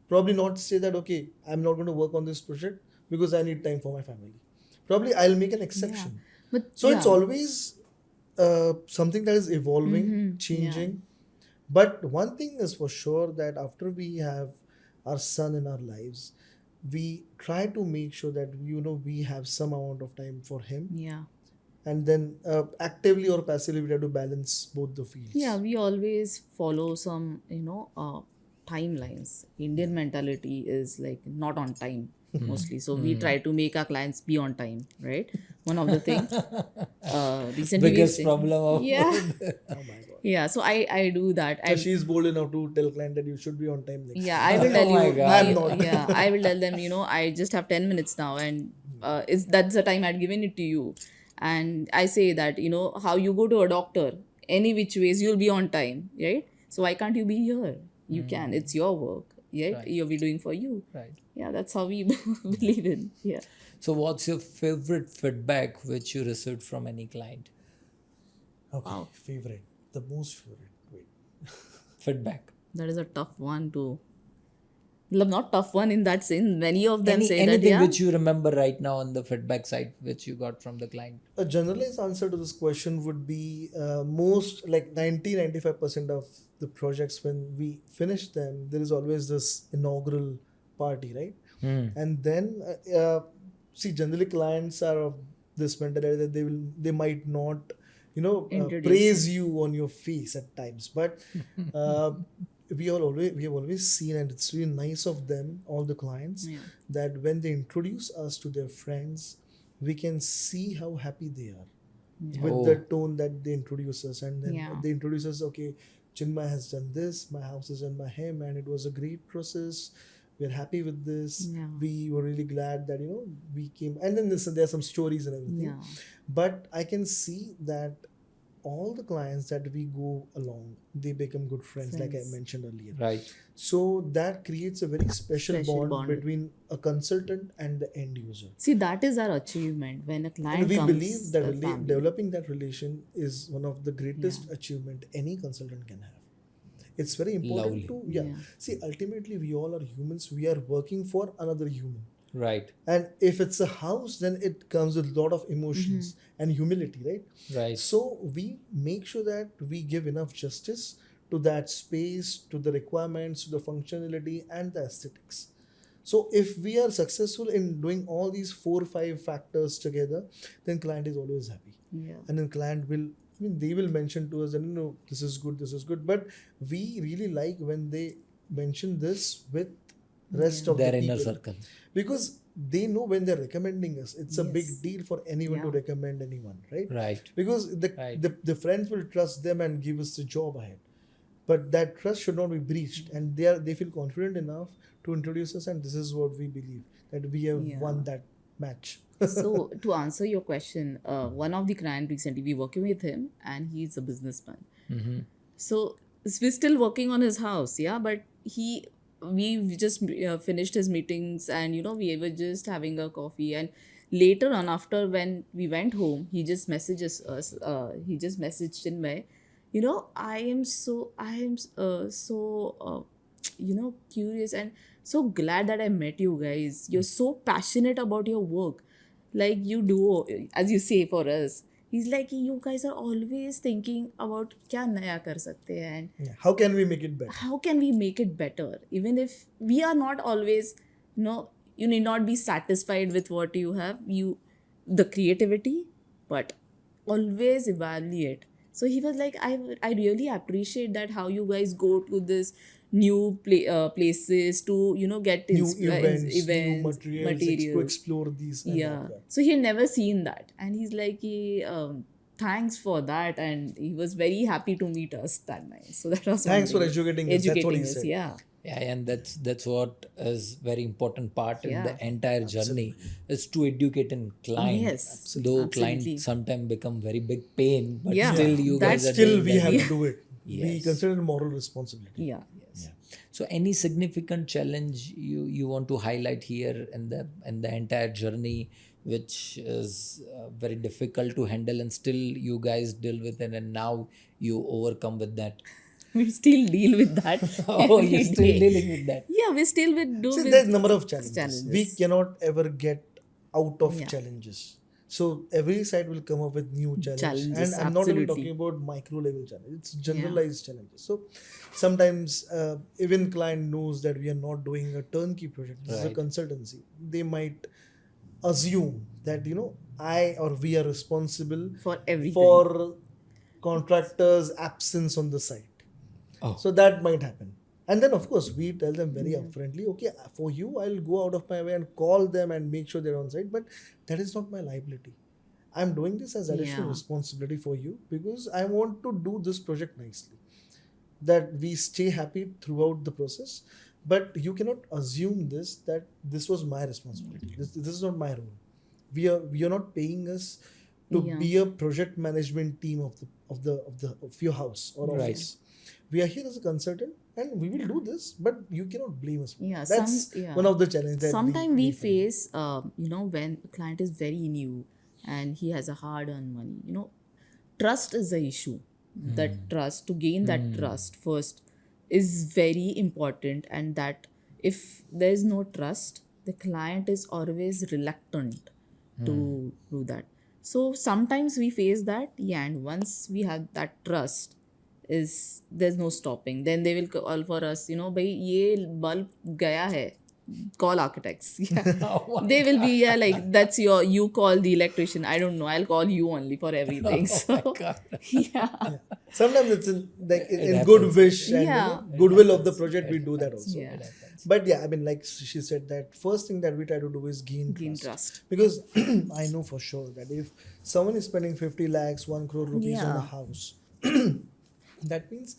probably not say that, okay, I'm not going to work on this project because I need time for my family. Probably I'll make an exception. But So it's yeah. always something that is evolving, changing. But one thing is for sure that after we have our son in our lives, we try to make sure that we have some amount of time for him, Yeah. and then actively or passively we have to balance both the fields. Yeah, we always follow some, timelines. Indian mentality is like not on time mostly. So we try to make our clients be on time, right? One of the things. Recently Biggest we've seen- problem of Yeah. Oh my God. Yeah, so I do that. So she's bold enough to tell client that you should be on time next. Yeah, I will tell Oh my you. God. I'm not. Yeah, I will tell them. I just have 10 minutes now, and that's the time I'd given it to you. And I say that how you go to a doctor, any which ways you'll be on time, right? So why can't you be here? You can. It's your work. yet Right. you'll be doing for you. Right. Yeah, that's how we believe in. Yeah. So, what's your favorite feedback which you received from any client? Okay, Wow. favorite. The most favorite. Wait. Feedback. That is a tough one to. Not tough one in that sense. Many of them say that, Anything yeah. which you remember right now on the feedback side which you got from the client? A generalized answer to this question would be most like 90-95% of the projects, when we finish them, there is always this inaugural party, right? And then see, generally clients are of this mentality that they might not Introduce praise you on your face at times, but we have always seen, and it's really nice of them, all the clients, Yeah. that when they introduce us to their friends, we can see how happy they are with Oh. the tone that they introduce us. And then Yeah. they introduce us, okay, Chinmay has done this, my house is done by him, and it was a great process, we're happy with this. Yeah. We were really glad that we came. And then there are some stories and everything. Yeah. But I can see that all the clients that we go along, they become good friends, like I Friends. mentioned earlier. Right. So that creates a very special, Special bond, bond. between a consultant and the end user. See, that is our achievement when a client And we comes. believe that a family. developing that relation is one of the greatest achievement any consultant can have. It's very important Lovely. to see, ultimately we all are humans, we are working for another human. Right. And if it's a house, then it comes with a lot of emotions and humility, right? Right. So we make sure that we give enough justice to that space, to the requirements, to the functionality and the aesthetics. So if we are successful in doing all these 4 or 5 factors together, then client is always happy. Yeah. And then client will, they will mention to us that, this is good. But we really like when they mention this with rest of Their the inner people. circle. Because they know when they're recommending us, it's a big Yes. deal for anyone to Yeah. recommend anyone, right? Right. Because Right. the friends will trust them and give us the job ahead. But that trust should not be breached, and they feel confident enough to introduce us, and this is what we believe, that we have won that match. So to answer your question, one of the client recently we working with him, and he's a businessman. So we're still working on his house, yeah. But we just finished his meetings, and we were just having a coffee, and later on, after when we went home, he just messages us. He just messaged Chinmay. I am so curious and so glad that I met you guys. You're so passionate about your work, like you do, as you say for us. He's like, you guys are always thinking about क्या नया कर सकते हैं and Yeah. How can we make it better? how can we make it better, even if we are not always, you need not be satisfied with what you have, the creativity, but always evaluate. So he was like, I really appreciate that how you guys go to this new places to get New events, new events, materials, to explore these. And yeah. all that. So he had never seen that, and he's like, thanks for that, and he was very happy to meet us that night. So that was Thanks one for thing. educating us. That's what he us, said. yeah. Yeah, and that's what is very important part in the Yeah. entire journey is to educate in client. Yes, Though absolutely. client sometimes become very big pain, but Yeah. still you guys are Still doing we that. have to do it. We Yes. consider it moral responsibility. Yeah. So any significant challenge you want to highlight here in the entire journey, which is very difficult to handle, and still you guys deal with it, and now you overcome with that. We still deal with that. Oh, every you're still day. dealing with that. Yeah, we still will do See, with there's a number of challenges. We cannot ever get out of Yeah. challenges. So every site will come up with new challenges. Challenges, And I'm not even absolutely. talking about micro level challenges. It's generalized challenges. So sometimes even client knows that we are not doing a turnkey project. This is a Right. consultancy. They might assume that I or we are responsible for everything. for contractors' absence on the site. Oh. So that might happen. And then, of course, we tell them very upfrontly, okay, for you, I'll go out of my way and call them and make sure they're on site. But that is not my liability. I'm doing this as additional responsibility for you because I want to do this project nicely. That we stay happy throughout the process. But you cannot assume that this was my responsibility. This is not my role. We are not paying us to be a project management team of your house or office. we are here as a consultant and we will do this, but you cannot blame us. Yeah, That's one of the challenges that sometimes we find. face, when a client is very new and he has a hard-earned money, trust is the issue. That trust, to gain that trust first, is very important, and that if there is no trust, the client is always reluctant to do that. So sometimes we face that, yeah, and once we have that trust, is there's no stopping. Then they will call for us, bhai ye bulb gaya hai, call architects. Yeah. They will be, yeah, like that's you call the electrician. I don't know, I'll call you only for everything. So yeah. Sometimes it's in good wish and Yeah. goodwill of the project, we do that also. Yeah. But yeah, I mean, like she said, that first thing that we try to do is gain Trust. Because I know for sure that if someone is spending 50 lakhs, 1 crore rupees on a Yeah. house, that means,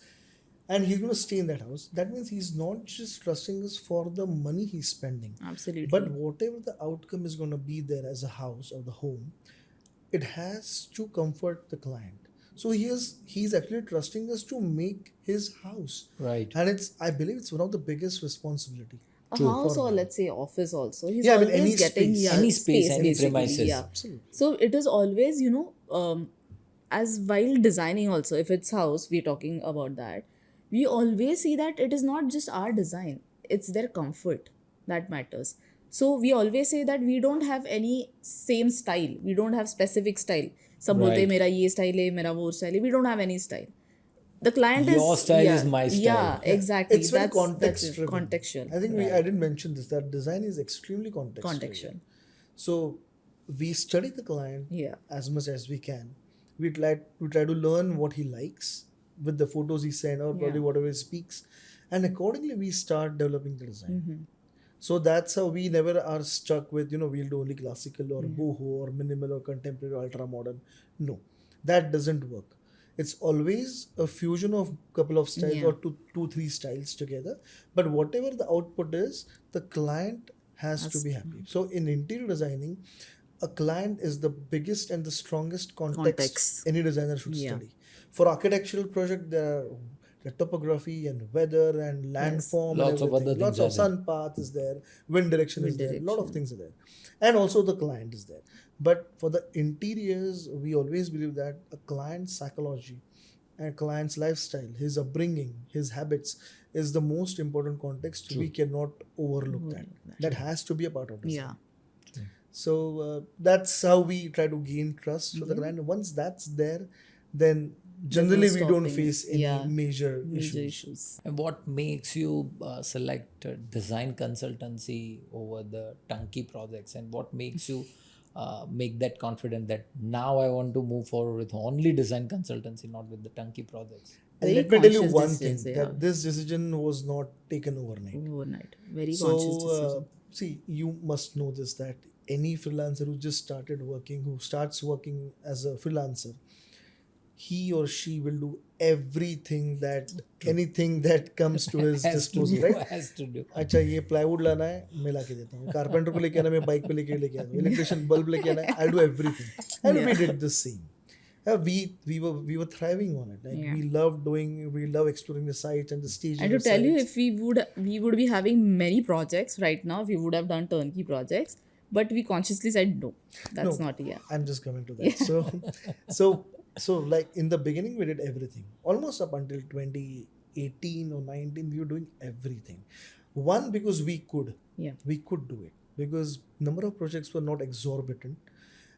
and he's going to stay in that house, that means he's not just trusting us for the money he's spending, Absolutely. but whatever the outcome is going to be there as a house or the home, it has to comfort the client. So he's actually trusting us to make his house. Right. And I believe it's one of the biggest responsibility. A house, or let's say office also. He's Yeah, I mean, always any getting space. Any space, any basically, premises. Yeah. Absolutely. So it is always, as while designing also, if it's house, we're talking about that, we always see that it is not just our design, it's their comfort that matters. So we always say that we don't have any same style. We don't have specific style. सब बोलते हैं मेरा ये style है, मेरा वो style है. We don't have any style. The client Your style yeah, is my style. Yeah, exactly. It's very that's context it, driven. contextual. I think I didn't mention this, that design is extremely Contextual. So we study the client Yeah. as much as we can. We try to learn what he likes with the photos he sent or probably whatever he speaks, and accordingly we start developing the design. So that's how we never are stuck with we'll do only classical or boho or minimal or contemporary or ultra modern. No, that doesn't work. It's always a fusion of couple of styles or two, three styles together. But whatever the output is, the client has to be happy. So in interior designing, a client is the biggest and the strongest context any designer should study. For architectural project, there are the topography and weather and landform, Lots and of other everything. Lots things of sun path is there, wind direction is there, a lot of things are there, and also the client is there. But for the interiors, we always believe that a client's psychology and client's lifestyle, his upbringing, his habits is the most important context. We cannot overlook that. That has to be a part of this. Yeah. So that's how we try to gain trust for the client. Once that's there, then generally we don't face any major issues. And what makes you select design consultancy over the turnkey projects, and what makes you make that confident that now I want to move forward with only design consultancy, not with the turnkey projects? And let me tell you one thing, that this decision was not taken overnight. Very conscious decision. See, you must know this, that any freelancer who just started working, who starts working as a freelancer, he or she will do everything anything that comes to his disposal, right? Has to do. अच्छा ये plywood लाना है, मैं लाके देता हूँ. Carpenter को लेके आना, मैं बाइक पे लेके आता हूँ. इलेक्ट्रिशियन बल्ब लेके आना है, I'll do everything. And we did the same. We were thriving on it. Like we love exploring the sites and the stages. And to tell you, if we would be having many projects right now, we would have done turnkey projects, but we consciously said no. That's not I'm just coming to that. So like in the beginning we did everything. Almost up until 2018 or 19 we were doing everything. One, because we could. Yeah. We could do it because number of projects were not exorbitant,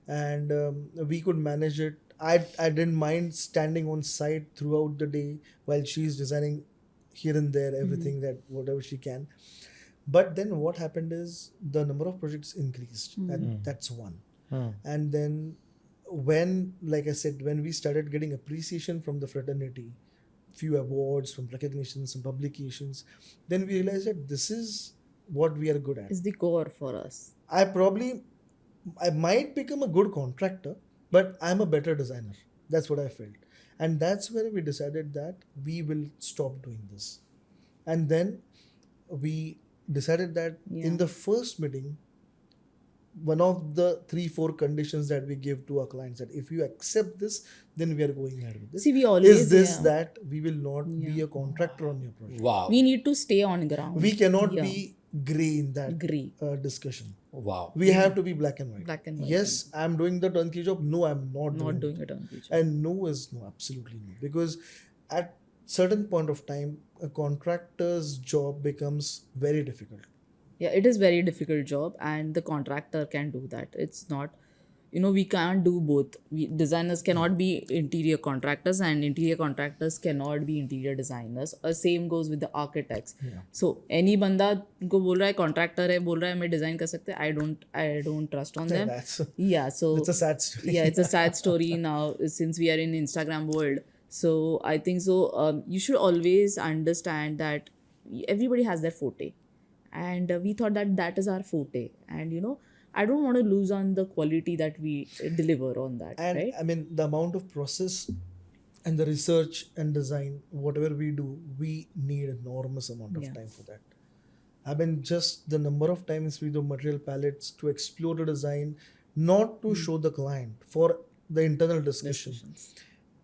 and we could manage it. I didn't mind standing on site throughout the day while she's designing here and there everything that whatever she can. But then what happened is the number of projects increased. That's one. And then when, like I said, when we started getting appreciation from the fraternity, few awards, from recognitions, some publications, then we realized that this is what we are good at. It's the core for us. I might become a good contractor, but I'm a better designer. That's what I felt. And that's where we decided that we will stop doing this. And then we decided that in the first meeting, one of the 3-4 conditions that we give to our clients, that if you accept this, then we are going ahead with this. See, we always Is this that we will not be Yeah. a contractor on your project. Wow. we need to stay on ground. We cannot Yeah. be gray in that Agree. discussion. Wow. We have to be black and white. Black and white. Yes, I'm doing the turnkey job. No, I'm not Doing it on page. And no is no, absolutely no. Because at certain point of time, a contractor's job becomes very difficult. Yeah, it is very difficult job, and the contractor can do that. It's not, we can't do both. Designers cannot be interior contractors, and interior contractors cannot be interior designers. Same goes with the architects. Yeah. So any बंदा को बोल रहा है contractor है, बोल रहा है मैं design कर सकते हैं, I don't trust on them. Yeah, so It's a sad story. Yeah, it's a sad story now since we are in Instagram world. So I think so. You should always understand that everybody has their forte, and we thought that is our forte, and I don't want to lose on the quality that we deliver on that, And right? I mean, the amount of process and the research and design, whatever we do, we need enormous amount of Yeah. time for that. I mean, just the number of times we do material palettes to explore the design, not to show the client for the internal discussion, Discussions.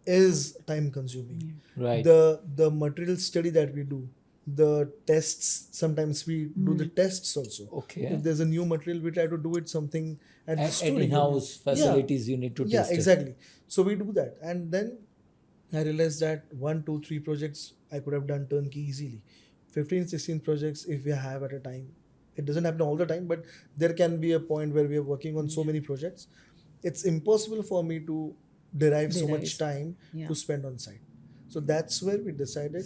is time consuming. Right. The material study that we do, the tests, sometimes we do the tests also. Okay. If there's a new material, we try to do it something at the At studio. in-house facilities, you need to Yeah, test it. exactly. So we do that. And then I realized that 1, 2, 3 projects I could have done turnkey easily. 15, 16 projects if we have at a time. It doesn't happen all the time, but there can be a point where we are working on so many projects. It's impossible for me to derive so much time Yeah. to spend on site. So that's where we decided,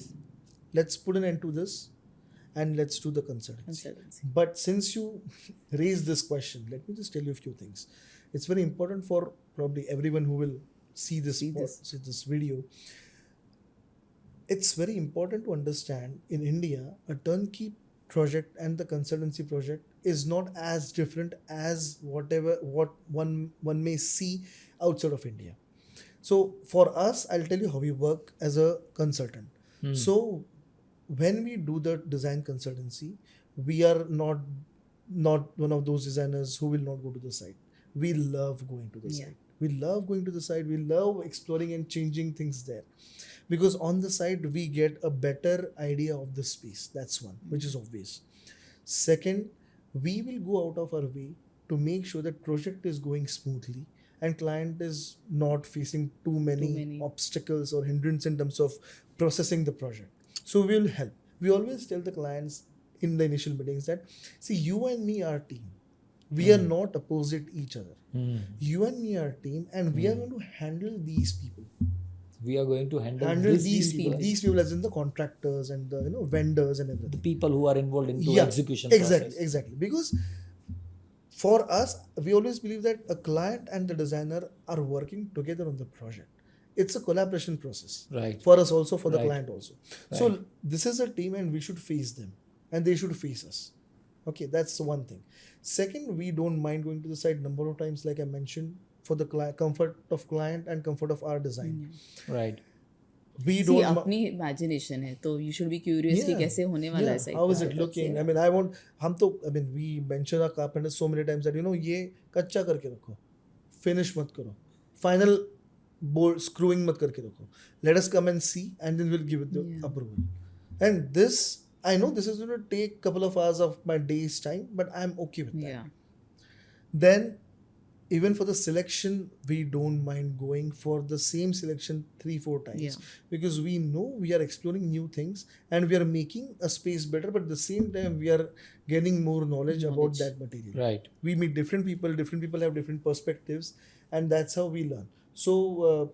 let's put an end to this and let's do the consultancy. But since you raised this question, let me just tell you a few things. It's very important for probably everyone who will see this video. It's very important to understand in India, a turnkey project and the consultancy project is not as different as what one may see outside of India. So for us, I'll tell you how we work as a consultant. So when we do the design consultancy, we are not one of those designers who will not go to the site. We love going to the site. We love going to the site. We love exploring and changing things there. Because on the site, we get a better idea of the space. That's one, which is obvious. Second, we will go out of our way to make sure that project is going smoothly and client is not facing too many obstacles or hindrance in terms of processing the project. So we will help. We always tell the clients in the initial meetings that, see, you and me are a team. We are not opposite each other. You and me are a team, and we are going to handle these people. We are going to handle These people as in the contractors and the vendors and everything. The people who are involved into execution process. Exactly. Because for us, we always believe that a client and the designer are working together on the project. It's a collaboration process. Right. For us also, for the Right. client also. So this is a team and we should face them. And they should face us. Okay, that's one thing. Second, we don't mind going to the site number of times, like I mentioned, for the comfort of client and comfort of our design. Right. We See, don't. अपनी imagination है, तो you should be curious कि कैसे होने वाला है site. How is it looking? I mean, we mention our carpenters so many times that ये कच्चा करके रखो, finish मत करो, final bolt screwing मत करके रखो. Let us come and see, and then we'll give it the approval. And this, I know this is going to take a couple of hours of my day's time, but I'm okay with that. Yeah. Then, even for the selection, we don't mind going for the same selection 3-4 times because we know we are exploring new things and we are making a space better, but at the same time we are gaining more knowledge about that material. Right. We meet different people have different perspectives, and that's how we learn. So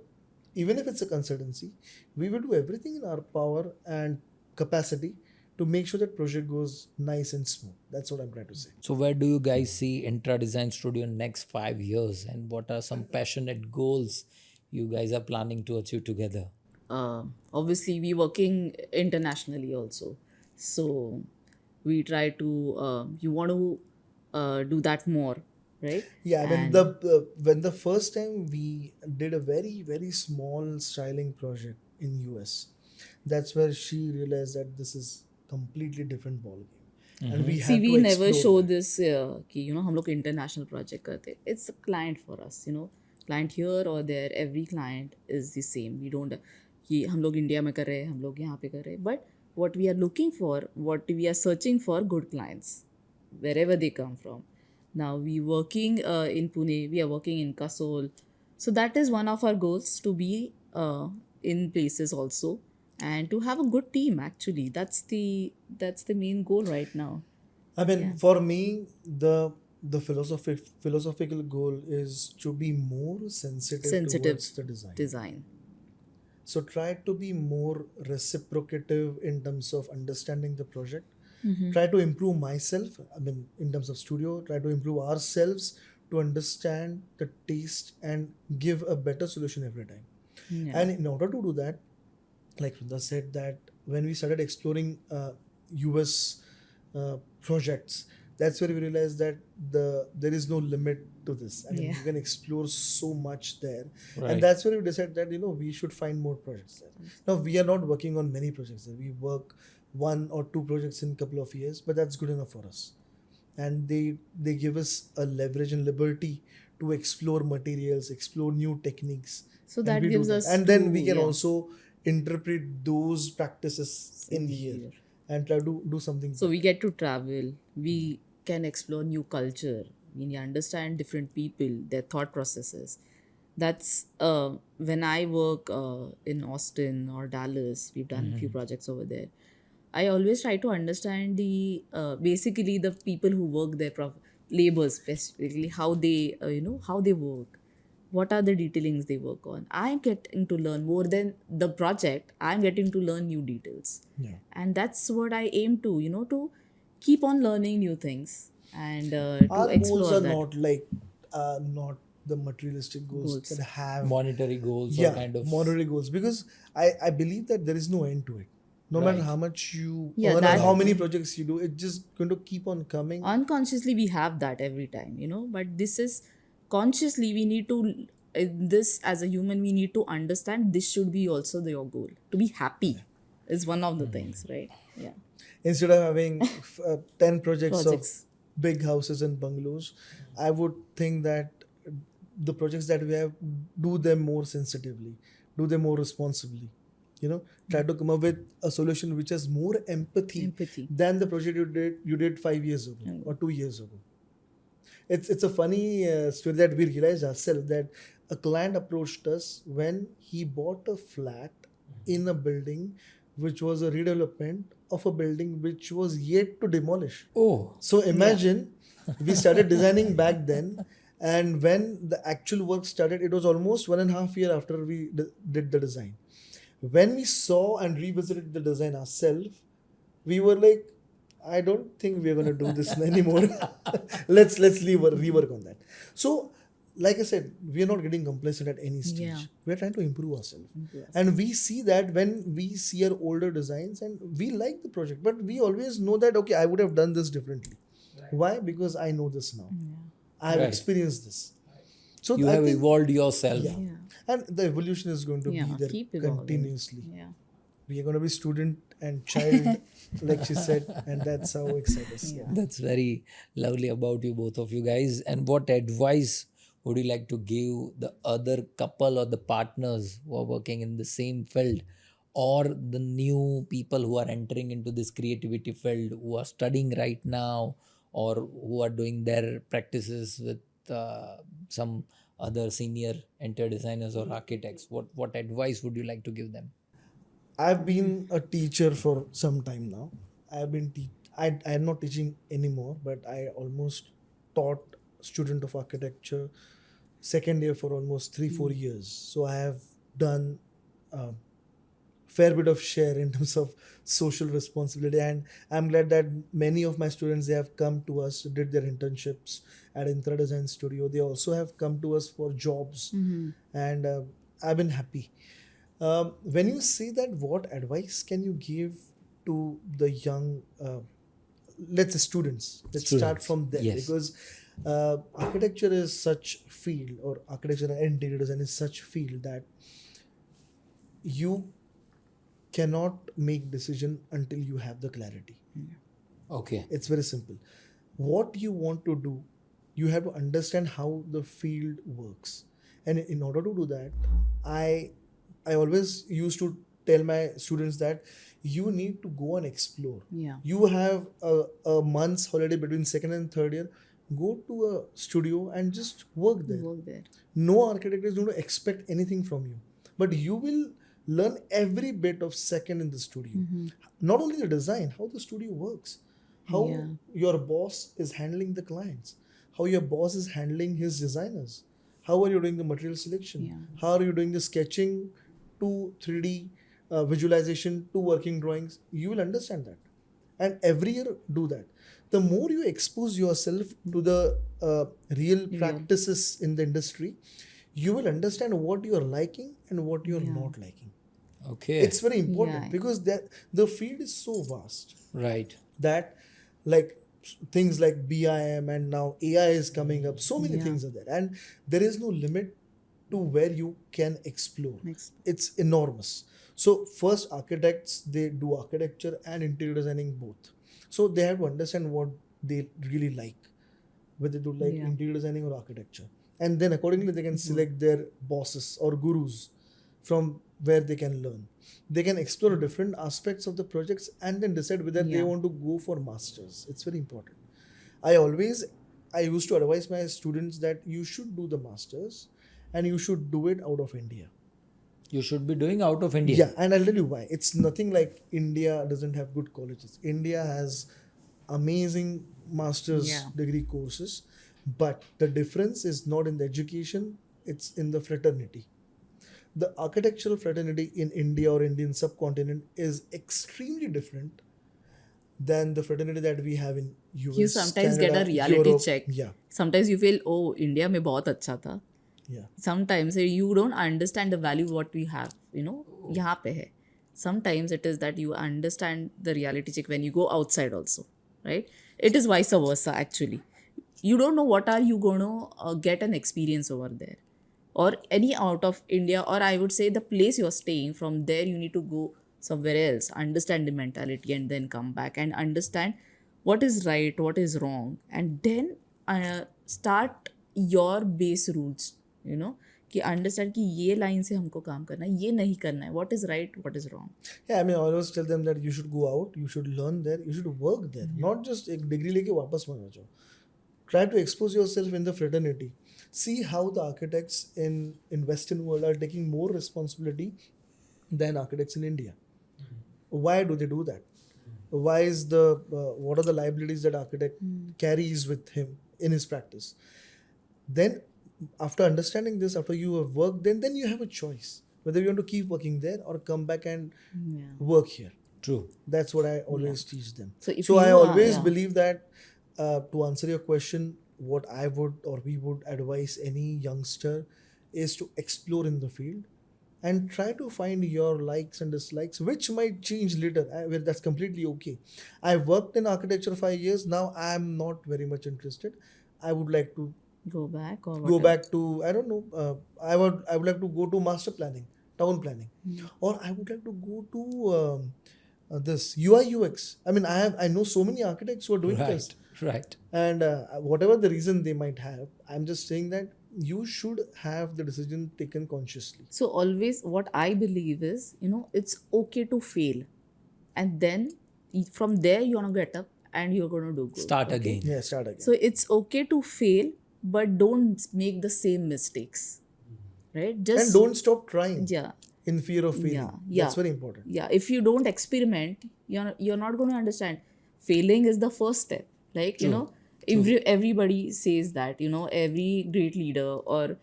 even if it's a consultancy, we will do everything in our power and capacity to make sure that project goes nice and smooth. That's what I'm trying to say. So where do you guys see Intraa Design Studio in next 5 years, and what are some passionate goals you guys are planning to achieve together? Obviously, we working internationally also. So we try to, you want to do that more, right? Yeah, I mean, when the first time we did a very, very small styling project in US, that's where she realized that this is completely different ballgame. and we See, have we to never explore show that. this कि हम लोग international project करते. It's a client for us, client here or there. Every client is the same. We don't कि हम लोग India में कर रहे हैं, हम लोग यहाँ पे कर रहे हैं. But what we are looking for, what we are searching for, good clients, wherever they come from. Now we working in Pune, we are working in Kasol. So that is one of our goals, to be in places also and to have a good team. Actually, that's the main goal right now. I mean, Yeah. for me, the philosophical goal is to be more sensitive towards the design. So try to be more reciprocative in terms of understanding the project. Try to improve myself. I mean, in terms of studio, try to improve ourselves to understand the taste and give a better solution every time. Yeah. And in order to do that, like Vrunda said, that when we started exploring US projects, that's where we realized that there is no limit to this. I mean, Yeah. you can explore so much there, Right. and that's where we decided that we should find more projects there. Now we are not working on many projects there. We work 1 or 2 projects in a couple of years, but that's good enough for us. And they give us a leverage and liberty to explore materials, explore new techniques. So and that we do gives that. us And then we to- can yeah. also interpret those practices in here and try to do something. So we get to travel. We can explore new culture. We understand different people, their thought processes. That's when I work in Austin or Dallas. We've done a few projects over there. I always try to understand the basically the people who work there, laborers, specifically how they how they work. What are the detailings they work on? I'm getting to learn more than the project. I'm getting to learn new details. Yeah. And that's what I aim to, to keep on learning new things and to Our explore goals are that. not like not the materialistic goals, Goals. that have Monetary goals or yeah, kind of monetary goals, because I believe that there is no end to it. No matter Right. how much you Yeah, earn or that- how many projects you do, it's just going to keep on coming. Unconsciously we have that every time, but this is consciously we need to, this as a human we need to understand this should be also your goal. To be happy is one of the things, right? Yeah. Instead of having 10 projects Projects. of big houses and bungalows, I would think that the projects that we have, do them more sensitively, do them more responsibly. Try to come up with a solution which has more empathy than the project you did 5 years ago or 2 years ago. It's a funny story that we realized ourselves, that a client approached us when he bought a flat in a building which was a redevelopment of a building which was yet to demolish. Oh, So imagine we started designing back then, and when the actual work started, it was almost 1.5 years after we did the design. When we saw and revisited the design ourselves, we were like, I don't think we're going to do this anymore. let's rework on that. So, like I said, we are not getting complacent at any stage. Yeah. We are trying to improve ourselves. And we see that when we see our older designs and we like the project, but we always know that, okay, I would have done this differently. Why? Because I know this now. I have Right. experienced this. So you I have think, evolved yourself. yeah. And the evolution is going to Yeah, be there keep evolving. continuously. Yeah. We are going to be student and child, like she said, and that's how excited us. Yeah. That's very lovely about you, both of you guys. And what advice would you like to give the other couple or the partners who are working in the same field, or the new people who are entering into this creativity field, who are studying right now, or who are doing their practices with some other senior interior designers or architects? What advice would you like to give them? I've been a teacher for some time now. I've been I'm not teaching anymore, but I almost taught student of architecture second year for almost 3-4 years. So I have done a fair bit of share in terms of social responsibility, and I'm glad that many of my students, they have come to us, did their internships at Intraa Design Studio. They also have come to us for jobs, and I've been happy. When you say that, what advice can you give to the young, let's say students? Let's start Students, from there, yes. because architecture is such field, or architecture and interior design is such field that you cannot make decision until you have the clarity. Okay. It's very simple. What you want to do, you have to understand how the field works. And in order to do that, I always used to tell my students that you need to go and explore. Yeah. You have a month's holiday between second and third year. Go to a studio and just work there. Work there. No architect is going to expect anything from you, but you will learn every bit of second in the studio. Not only the design, how the studio works, how Yeah. your boss is handling the clients, how your boss is handling his designers, how are you doing the material selection, Yeah. how are you doing the sketching to 3D visualization to working drawings. You will understand that, and every year do that. The more you expose yourself to the real practices in the industry, you will understand what you are liking and what you are not liking. Okay. It's very important Yeah. because the field is so vast right. that, like, things like BIM and now AI is coming up. So many things are there, and there is no limit to where you can explore. It's enormous. So first, architects, they do architecture and interior designing both. So they have to understand what they really like, whether they do like interior designing or architecture, and then accordingly they can select their bosses or gurus from where they can learn. They can explore different aspects of the projects and then decide whether they want to go for masters. It's very important. I used to advise my students that you should do the masters and you should do it out of India. You should be doing out of India. Yeah, and I'll tell you why. It's nothing like India doesn't have good colleges. India has amazing master's degree courses, but the difference is not in the education, it's in the fraternity. The architectural fraternity in India or Indian subcontinent is extremely different than the fraternity that we have in US. You sometimes Canada, get a reality Europe. check. Yeah. Sometimes you feel, oh, India mein bahut acha tha. Yeah. Sometimes you don't understand the value what we have, यहाँ पे है. Sometimes it is that you understand the reality check when you go outside also, right? It is vice versa actually. You don't know what are you going to get an experience over there, or any out of India, or I would say the place you're staying. From there you need to go somewhere else, understand the mentality, and then come back and understand what is right, what is wrong, and then start your base rules. कि understand कि ये line से हमको काम करना है, ये नहीं करना है, what is right, what is wrong. Yeah, I mean, I always tell them that you should go out, you should learn there, you should work there, not just एक डिग्री लेके वापस मत आ जाओ. Try to expose yourself in the fraternity. See how the architects in Western world are taking more responsibility than architects in India. Why do they do that? Why is what are the liabilities that architect carries with him in his practice? Then after understanding this, after you have worked, then you have a choice whether you want to keep working there or come back and work here. True. That's what I always teach them. So I always believe that to answer your question, what I would or we would advise any youngster is to explore in the field and try to find your likes and dislikes, which might change later. That's completely okay. I worked in architecture 5 years. Now I am not very much interested. I would like to go back to, I don't know, I would like to go to master planning, town planning, or I would like to go to this UI UX. I mean, I know so many architects who are doing this, right, and whatever the reason they might have, I'm just saying that you should have the decision taken consciously. So always what I believe is, it's okay to fail, and then from there you're gonna get up and you're gonna do good. Start again. Yeah, start again. So it's okay to fail, but don't make the same mistakes, right? Just and don't stop trying. Yeah. In fear of failing. Yeah. That's very important. Yeah. If you don't experiment, you're not going to understand. Failing is the first step. Like, everybody says that, every great leader or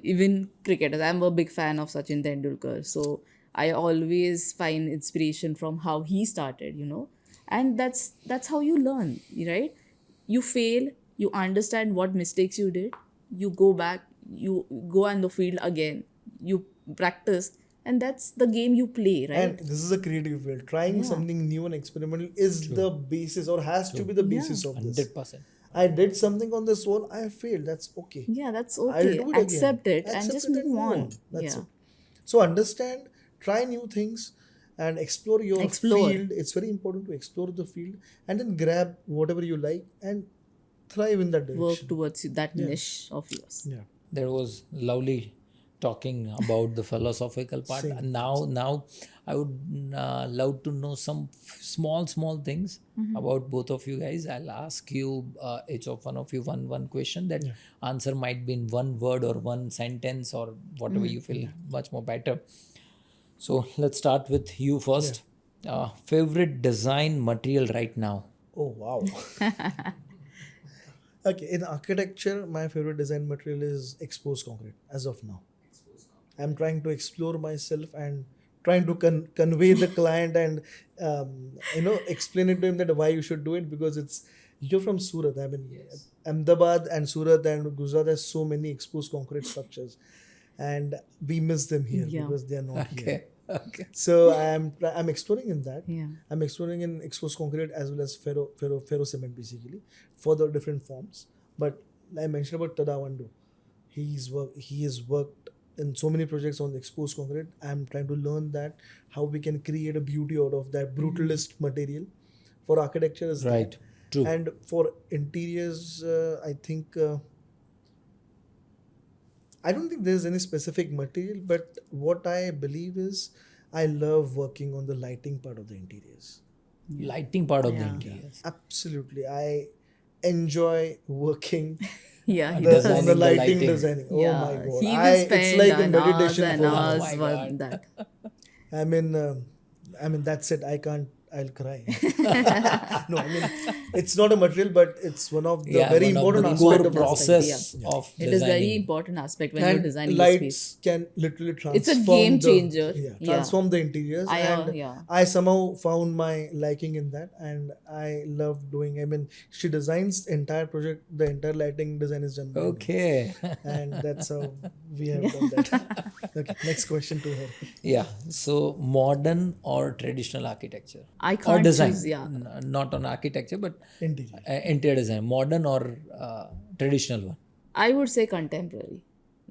even cricketers. I'm a big fan of Sachin Tendulkar. So I always find inspiration from how he started, and that's how you learn, right? You fail, you understand what mistakes you did, you go back, you go on the field again, you practice, and that's the game you play, right? And this is a creative field. Trying something new and experimental is the basis, or has to be the basis of this. 100%. I did something on this wall, I failed. That's okay. Yeah, that's okay. I'll do it Accept again. it and just move on. That's it. So understand, try new things, and explore your Explore. field. It's very important to explore the field and then grab whatever you like and thrive in that Work direction. towards that Yeah. niche of yours. Yeah. There was lovely talking about the philosophical part. Same. Now I would love to know some small things about both of you guys. I'll ask you each of one of you one question. That answer might be in one word or one sentence or whatever you feel much more better. So let's start with you first. Favorite design material right now? Oh wow. Okay, in architecture, my favorite design material is exposed concrete as of now. I'm trying to explore myself and trying to convey the client and explain it to him that why you should do it, because you're from Surat. I mean, Ahmedabad and Surat and Gujarat has so many exposed concrete structures, and we miss them here Yeah. because they are not here. Okay. So I'm exploring in that. Yeah. I'm exploring in exposed concrete as well as ferro cement basically for the different forms. But I mentioned about Tadawando. He has worked in so many projects on exposed concrete. I'm trying to learn that how we can create a beauty out of that brutalist material for architecture as Right. that. True. And for interiors, I think I don't think there's any specific material, but what I believe is I love working on the lighting part of the interiors. Lighting part of the Yeah. interiors. Absolutely. I enjoy working Yeah, he Designing on the the lighting lighting. designing. Oh yeah, my god. he will It's spend like a an hours meditation and for me. hours my for God. that. I mean that's it. I'll cry. No, I mean it's not a material, but it's one of the very one important of the aspect core of process Yeah. of It is designing. very important aspect when you're and designing a lights space. can literally transform. It's a game changer. Yeah, Yeah. transform the interiors. And yeah. I somehow found my liking in that, and I love doing. I mean, she designs entire project. The entire lighting design is done by me. Okay. And that's how we have done that. Okay, next question to her. Yeah. So modern or traditional architecture? I Or can't design. choose. Yeah. Not on architecture, but Interior. interior design. Modern or traditional one? I would say contemporary,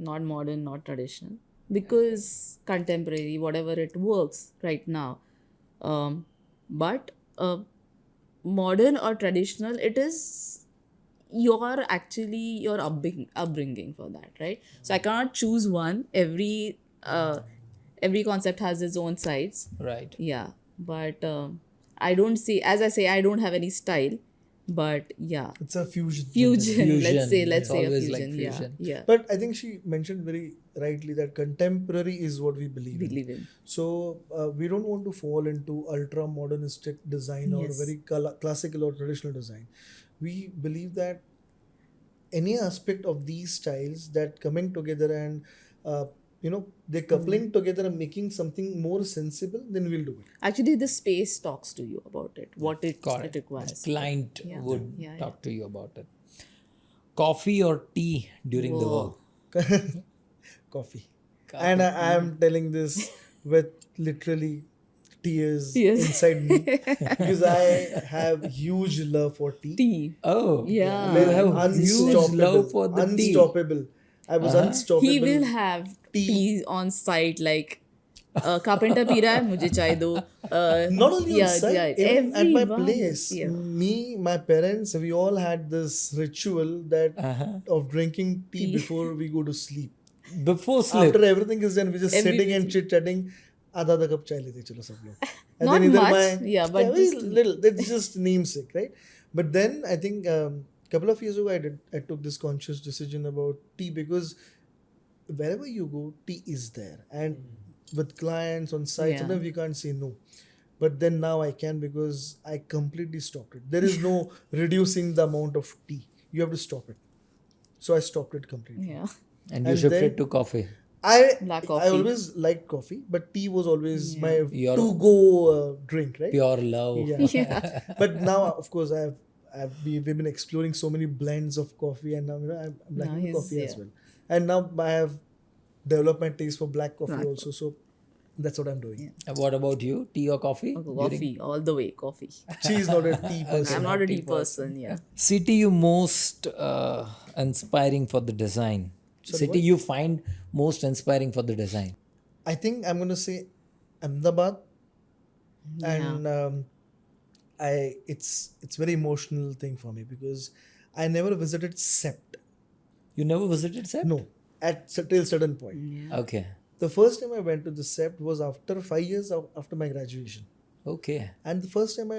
not modern, not traditional. Because contemporary, whatever it works right now. But modern or traditional, it is your upbringing for that, right? So I cannot choose one. Every concept has its own sides. Right. Yeah, but I don't say, as I say, I don't have any style. But yeah, It's a fusion. fusion. Let's say It's a always fusion. like fusion. Yeah. But I think she mentioned very rightly that contemporary is what we believe in. Believe in. So we don't want to fall into ultra modernistic design or Yes. very classical or traditional design. We believe that any aspect of these styles that coming together and they're coupling together and making something more sensible, then we'll do it. Actually, the space talks to you about it, what it Correct. requires. Client Yeah. would Yeah, talk to you about it. Coffee or tea during the Whoa. work? Coffee. And I am telling this with literally tears Tears. inside me because I have huge love for tea. Tea. Oh, Yeah. You have huge Unstoppable. love for the tea. Unstoppable. I was unstoppable. He will have tea on site, like carpenter pee raha hai, mujhe chai do. Not only on site, yeah, even at my everyone place. is- yeah. Me, my parents, we all had this ritual that of drinking tea before we go to sleep. Before sleep. After everything is done, we're just Every- sitting and chit chatting. आधा cup चाय लेते चलो सब लोग. And Not then either much, yeah, but very just- little. That's just namesake, right? But then I think couple of years ago I took this conscious decision about tea because wherever you go, tea is there, and with clients on site, Yeah. sometimes we can't say no. But then now I can because I completely stopped it. There is no reducing the amount of tea. You have to stop it. So I stopped it completely. Yeah. And you And shifted then- to coffee. Black I coffee. always liked coffee, but tea was always my Your- to-go drink, right? Pure love. Yeah. Yeah. But now, of course, we've been exploring so many blends of coffee, and now I'm liking he's- coffee as yeah. well. And now I have developed my taste for black coffee Black also. So that's what I'm doing. Yeah. And what about you? Tea or coffee? Coffee, all the way, coffee. She is not a tea person. I'm not a tea person, yeah. City you most inspiring for the design? City you find most inspiring for the design? I think I'm going to say Ahmedabad and it's very emotional thing for me because I never visited Sept. You never visited Sept? No, till certain point. Yeah. Okay. The first time I went to the Sept was after 5 years after my graduation. Okay. And the first time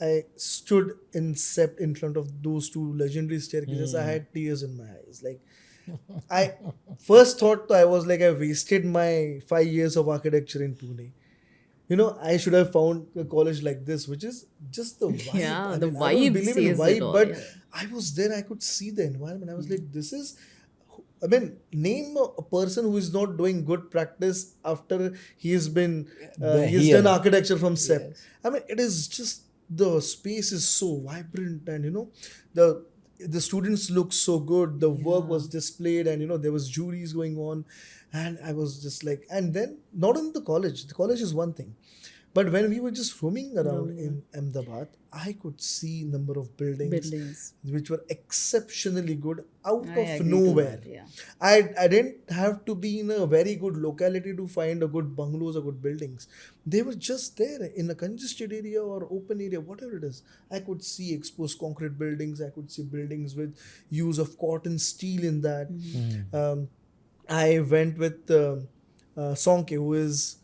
I stood in Sept in front of those two legendary staircases, I had tears in my eyes. Like, I first thought I was like, I wasted my 5 years of architecture in Pune. You know, I should have found a college like this, which is just the vibe. Yeah, I the mean, I don't vibe believe in says vibe, it all, but yeah. I was there. I could see the environment. I was like, this is. I mean, name a person who is not doing good practice after he's been he's Here. done architecture from SEP. Yes. I mean, it is just the space is so vibrant, and you know the students look so good. The work was displayed, and you know there was juries going on, and I was just like, and then not in the college. The college is one thing. But when we were just roaming around in Ahmedabad, I could see number of buildings which were exceptionally good out I of agree to nowhere. that, yeah. I didn't have to be in a very good locality to find a good bungalows or good buildings. They were just there in a congested area or open area, whatever it is. I could see exposed concrete buildings. I could see buildings with use of cotton steel in that. I went with Sonke, who is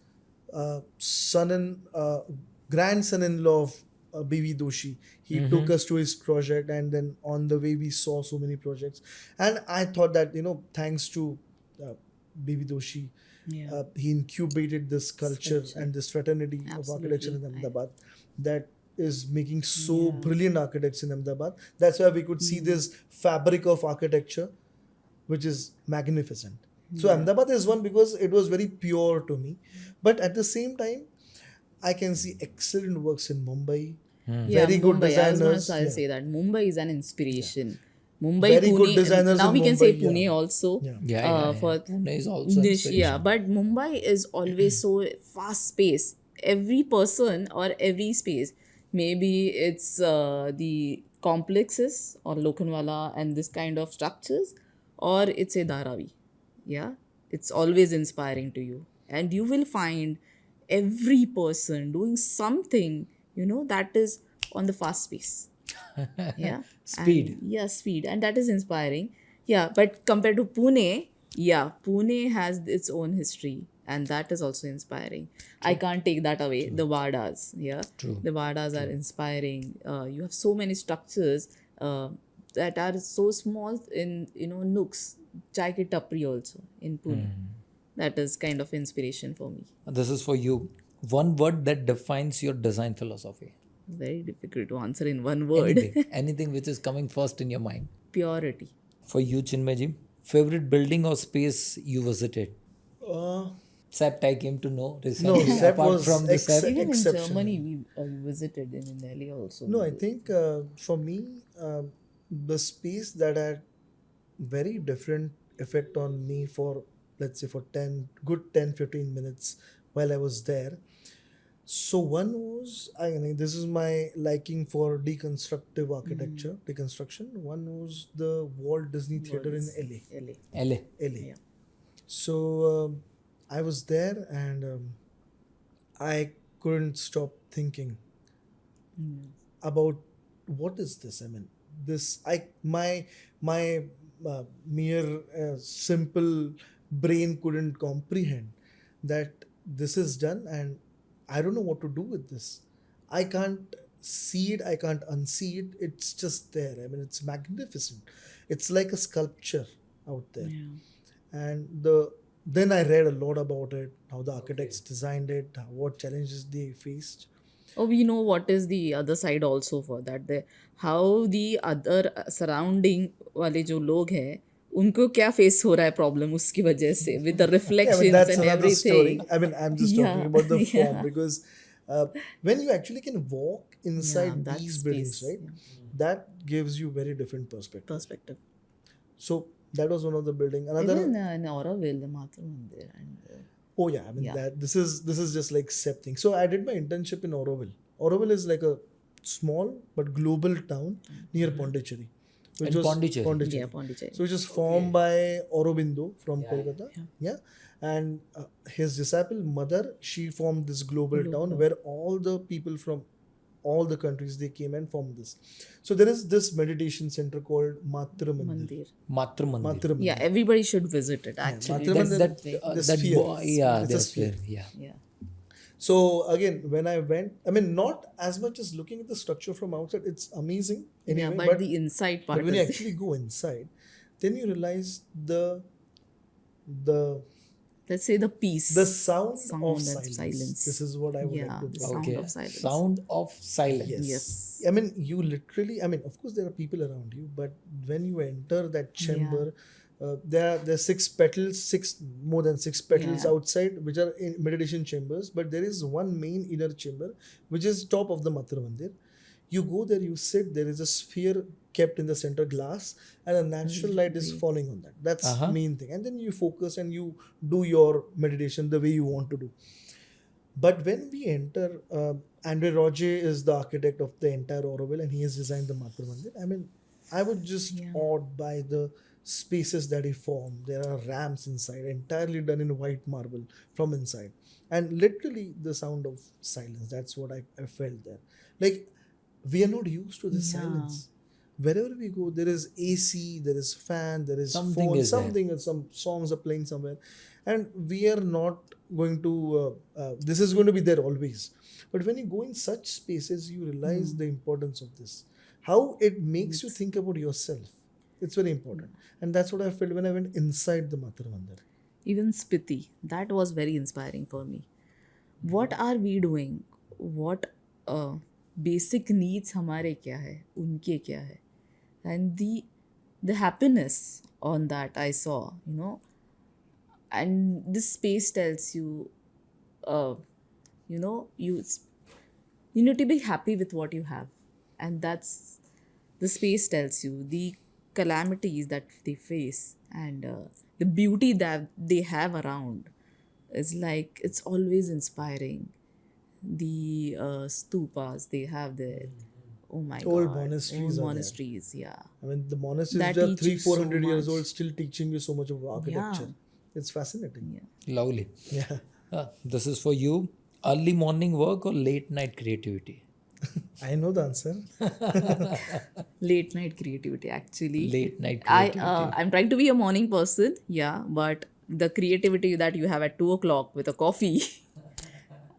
grandson-in-law of B.V. Doshi. He took us to his project, and then on the way we saw so many projects. And I thought that, you know, thanks to B.V. Doshi, he incubated this culture and this fraternity of architecture in Ahmedabad that is making so brilliant architects in Ahmedabad. That's why we could see this fabric of architecture, which is magnificent. So Ahmedabad is one because it was very pure to me. But at the same time, I can see excellent works in Mumbai. Very good Mumbai. designers. I was going to say that Mumbai is an inspiration. Mumbai, Very Pune. good designers Now in we can say Mumbai, Pune also. For Pune is also niche, inspiration. but Mumbai is always so fast paced. Every person or every space, maybe it's the complexes or Lokhandwala and this kind of structures, or it's a Dharavi. Yeah, it's always inspiring to you, and you will find every person doing something, you know, that is on the fast pace. Yeah, Speed. Speed, and that is inspiring. Yeah, but compared to Pune, Pune has its own history, and that is also inspiring. I can't take that away. The Vadas, the Vadas are inspiring. You have so many structures that are so small in, you know, nooks. Chai ki tapri also in Pune. That is kind of inspiration for me. This is for you. One word that defines your design philosophy. Very difficult to answer in one word. Anything which is coming first in your mind. Purity. For you, Chinmay ji, favorite building or space you visited? Sept I came to know recently. No, Sept apart was from the Sept. Even in exceptional. Germany, we visited in Delhi also. No, I think for me, the space that had very different effect on me for, let's say, for 10-15 minutes while I was there. So one was, I mean, this is my liking for deconstructive architecture, deconstruction. One was the Walt Disney Theatre in LA. LA. LA. So I was there, and I couldn't stop thinking about what is this. I mean, my mere simple brain couldn't comprehend that this is done, and I don't know what to do with this. I can't see it, I can't unsee it. It's just there. I mean, it's magnificent. It's like a sculpture out there. And then I read a lot about it, how the architects designed it, what challenges they faced. Oh, we know what is the other side also for that. How the other surrounding वाले जो लोग हैं उनको क्या face हो रहा है problem उसकी वजह से with the reflections that's and another everything. story. I mean, I'm just talking about the form because when you actually can walk inside that these space, buildings, right? That gives you very different perspective. So that was one of the building. Another. Even in Auroville, the Matra Mandir and Oh yeah, I mean that this is just like SEP thing. So I did my internship in Auroville. Auroville is like a small but global town near Pondicherry. In Pondicherry. Yeah, Pondicherry. So it was formed by Aurobindo from Kolkata. Yeah. and his disciple mother, she formed this global town where all the people from all the countries they came and formed this. So there is this meditation center called Matra Mandir. Mandir. Matra Mandir. Matra Mandir. Yeah, everybody should visit it actually. Matra That's Mandir- that way. the that sphere. yeah, It's a the sphere. sphere. Yeah. Yeah. So again, when I went, I mean, not as much as looking at the structure from outside, it's amazing anyway. Yeah, but the inside part but when you is actually go inside, then you realize the let's say the peace. sound Sound of and silence. This is what I would like to the talk. sound Okay. of silence. Sound of silence. Yes. I mean, you literally, I mean, of course, there are people around you, but when you enter that chamber, there are 6 petals, more than 6 petals Yeah. outside, which are in meditation chambers, but there is one main inner chamber, which is top of the Matra Mandir. You go there, you sit, there is a sphere kept in the center, glass, and a natural light is falling on that. That's main thing. And then you focus and you do your meditation the way you want to do. But when we enter, Andre Roger is the architect of the entire Auroville, and he has designed the Matra Mandir. I mean, I was just awed by the spaces that he formed. There are ramps inside, entirely done in white marble from inside. And literally the sound of silence. That's what I felt there. Like, we are not used to this silence. Wherever we go, there is AC, there is fan, there is Something phone, is there. something, and some songs are playing somewhere. And we are not going to, this is going to be there always. But when you go in such spaces, you realize the importance of this. How it makes you think about yourself. It's very important. And that's what I felt when I went inside the Matra Mandir. Even Spiti, that was very inspiring for me. What are we doing? What basic needs हमारे क्या है, उनके क्या है? And the happiness on that I saw, you know. And this space tells you, you know, you need to be happy with what you have. And that's, the space tells you the calamities that they face and the beauty that they have around is like, it's always inspiring. The stupas they have there, oh my Old god, monasteries old are there. monasteries, yeah. I mean, the monasteries That are teach you 300-400 so years much. old, still teaching you so much of architecture. It's fascinating. Lovely. Yeah. This is for you. Early morning work or late night creativity? I know the answer. Late night creativity, actually. Late night creativity. I'm trying to be a morning person, yeah, but the creativity that you have at 2:00 with a coffee,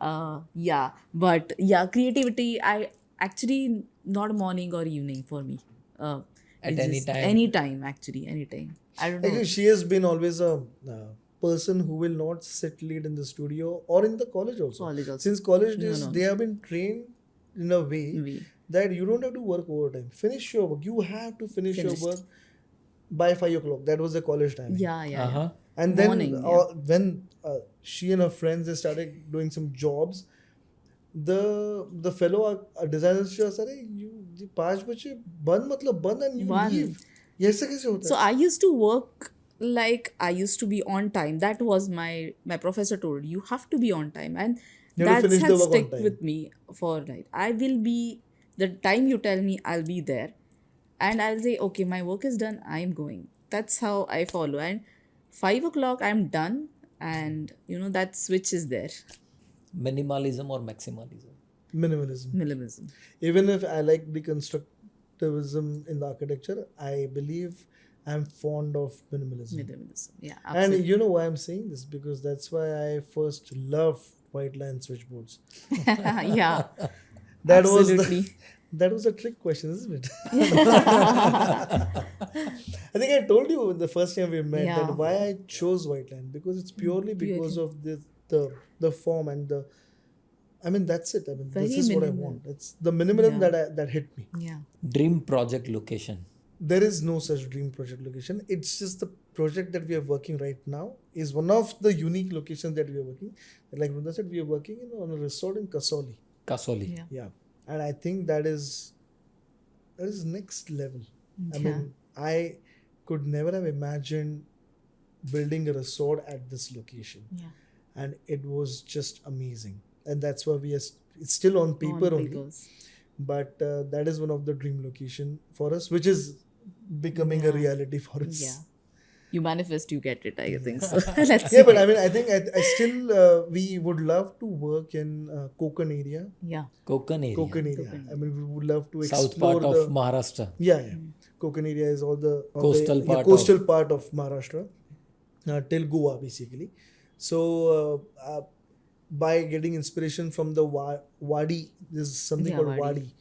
but creativity, I actually not morning or evening for me. At it's any just time? Anytime, actually, anytime. I don't know. Actually, she has been always a person who will not sit late in the studio or in the college also. College also. Since college days, they have been trained in a way that you don't have to work overtime. Finish your work. You have to finish your work by 5 o'clock. That was the college time. Yeah. And then Morning, when she and her friends they started doing some jobs, the fellow designer said, "You 5 बजे बंद मतलब बंद and you बंद. leave." ये ऐसे कैसे होता So है? I used to work like I used to be on time. That was my professor told, you have to be on time, and You have to that finish the has work on stick time. with me for like I will be the time you tell me I'll be there, and I'll say okay, my work is done, I'm going. That's how I follow, and 5 o'clock I'm done, and you know that switch is there. Minimalism or maximalism? Minimalism. Minimalism. Even if I like deconstructivism in the architecture, I believe I'm fond of minimalism. Minimalism. Yeah. And Absolutely. you know why I'm saying this? Because that's why I first love white line switchboards. Yeah. That Absolutely. that was a trick question, isn't it? I think I told you the first time we met Yeah. that why I chose white line, because it's purely because of the form and the. I mean that's it. I mean Very this is what I minimal. want. It's the minimalism that hit me. Yeah. Dream project location? There is no such dream project location. It's just the project that we are working right now is one of the unique locations that we are working. Like Vrunda said, we are working on a resort in Kasoli. Kasoli. Yeah. Yeah, and I think that is next level. I mean, I could never have imagined building a resort at this location, Yeah. and it was just amazing. And that's why we are. It's still on paper only, papers. but that is one of the dream location for us, which is becoming a reality for us. Yeah. You manifest, you get it. I think so. Let's see. Yeah, but I mean, I think I still we would love to work in Konkan area. Yeah. Konkan area. Konkan area. I mean, we would love to South explore part of Maharashtra. Yeah. Konkan area is all the Coastal part of Maharashtra till Goa basically. So by getting inspiration from the Wadi, there's something Yeah, called Wadi.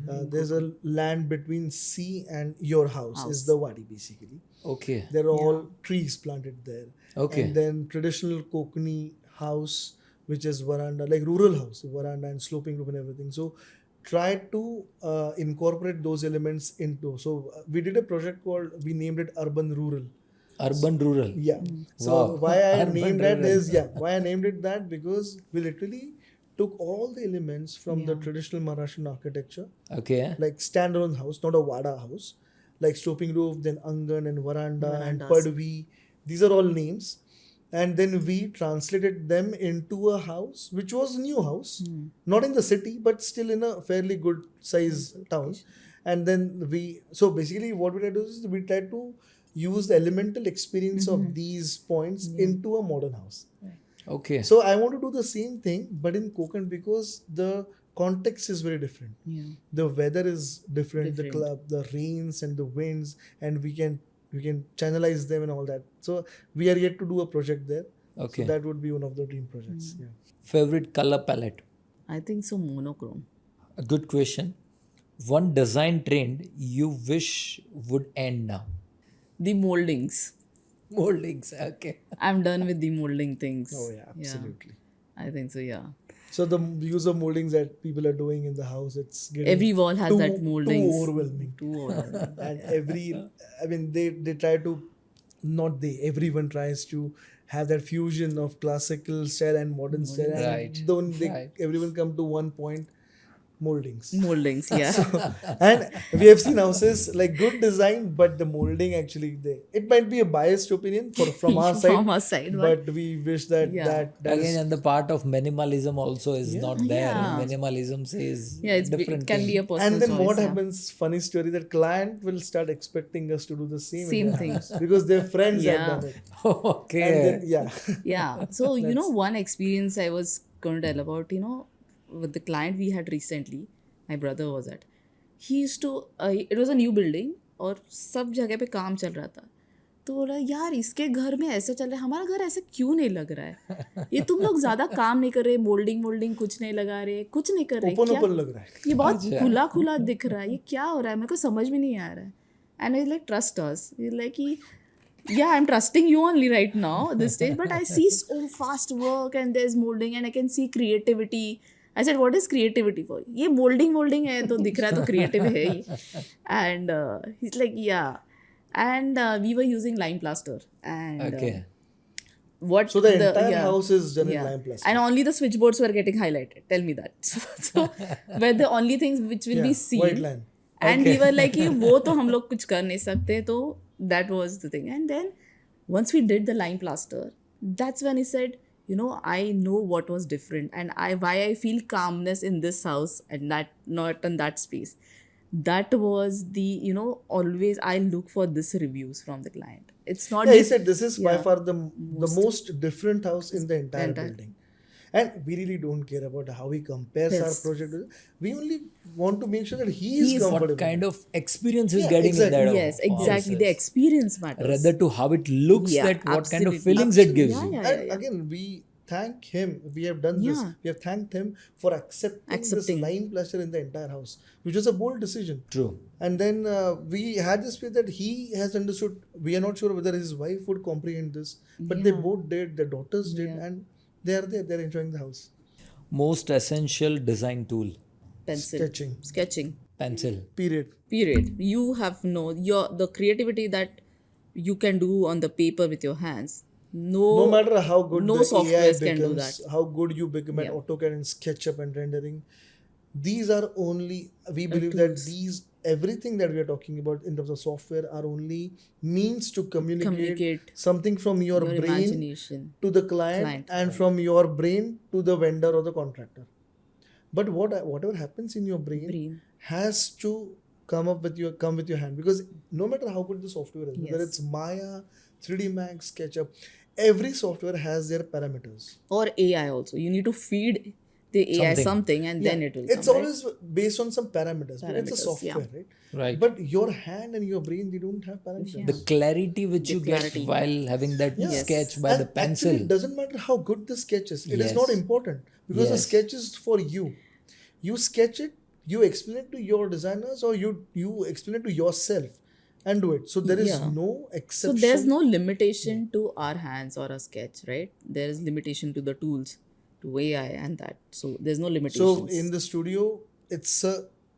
Wadi. There's a land between sea and your house is the Wadi basically. Okay. There are all trees planted there. Okay. And then traditional Konkani house, which is veranda, like rural house, veranda and sloping roof and everything. So try to incorporate those elements into. So we did a project called, we named it Urban Rural. Urban rural. Yeah. So Wow. why I Urban named that rural. is, why I named it that, because we literally took all the elements from the traditional Maharashtrian architecture, Okay. like standalone house, not a Wada house, like sloping roof, then Angan and veranda and Verandas. Padvi. These are all names. And then we translated them into a house, which was a new house, not in the city, but still in a fairly good size town. And then so basically what we try to do is we try to use the elemental experience of these points into a modern house. Okay. So I want to do the same thing, but in Konkan, because the context is very different. Yeah. The weather is different. The rains and the winds, and we can channelize them and all that. So we are yet to do a project there. Okay. So that would be one of the dream projects. Yeah. Favorite color palette? I think so. Monochrome. A good question. One design trend you wish would end now? The moldings. Moldings. Okay. I'm done with the molding things. Oh yeah, absolutely. I think so. Yeah. So the use of moldings that people are doing in the house, it's getting Every wall has that moldings. too overwhelming. And they try to, everyone tries to have that fusion of classical style and modern style. Right. And everyone come to one point, moldings. Moldings. Yeah. And we have seen houses like good design, but the molding actually, it might be a biased opinion from our side. From our side, but we wish that that Again, is, and the part of minimalism also is not there. Yeah. Minimalism says Yeah, different it can thing. be a personal and then choice. what yeah. happens, funny story, that client will start expecting us to do the same Same in their thing. house because their friends have Yeah. done it. Okay. And then, Yeah. So, one experience I was going to tell about, with the client we had recently, my brother was at. He used to, it was a new building और सब जगह पे काम चल रहा था. तो बोला यार इसके घर में ऐसे चल रहा है, हमारा घर ऐसे क्यों नहीं लग रहा है? ये तुम लोग ज़्यादा काम नहीं कर रहे, मोल्डिंग कुछ नहीं लगा रहे, कुछ नहीं कर रहे. ओपन लग रहा है. ये बहुत खुला दिख रहा है, ये क्या हो रहा है, मेरे को समझ में नहीं आ रहा है. And he's like, trust us. He's like, yeah, I'm trusting you only right now this stage, but I see so fast work and there's molding and I can see creativity. I said, what is creativity for? ये molding है तो दिख रहा है तो creative है ये. And he's like, yeah. And we were using lime plaster. And Okay. So the entire house is done in lime plaster. And only the switchboards were getting highlighted. Tell me that. So were the only things which will be seen. White line. And we were like, वो तो हम लोग कुछ कर नहीं सकते. तो that was the thing. And then once we did the lime plaster, that's when he said, I know what was different and why I feel calmness in this house and that not in that space. That was the, always I look for this reviews from the client. It's not. Yeah, he said this is by far the most different house in the entire building. And we really don't care about how he compares our project. We only want to make sure that he is comfortable. What kind of experience he's getting in that Yes, exactly. The experience matters. rather to how it looks, that what kind of absolutely. feelings it gives you. And again, we thank him. We have done this. We have thanked him for accepting this lime plaster in the entire house, which was a bold decision. True. And then we had this fear that he has understood. We are not sure whether his wife would comprehend this, but they both did. Their daughters did, and they are there. They are enjoying the house. Most essential design tool? Pencil. Sketching. Pencil. Period. You have the creativity that you can do on the paper with your hands. No matter how good the AI softwares can do becomes, that. how good you become at AutoCAD and SketchUp and rendering, these are only, we believe that everything that we are talking about in terms of software are only means to communicate something from your brain imagination to the client and from your brain to the vendor or the contractor. But whatever happens in your brain has to come with your hand, because no matter how good the software is, whether it's Maya, 3D Max, SketchUp, every software has their parameters. Or AI also. You need to feed the AI something and then it will It's come, right? always based on some parameters, but it's a Parameters, software, yeah. right? Right. But your hand and your brain, they don't have parameters. The clarity which you clarity. get while having that Yes. sketch by And the pencil. actually, it doesn't matter how good the sketch is. It is not Yes. important because the Yes. sketch is for you. You sketch it, you explain it to your designers, or you explain it to yourself and do it. So there is Yeah. no So exception. there's no limitation to our hands or a sketch, right? There is limitation to the tools, to AI and that. So there's no limitations. So in the studio, it's a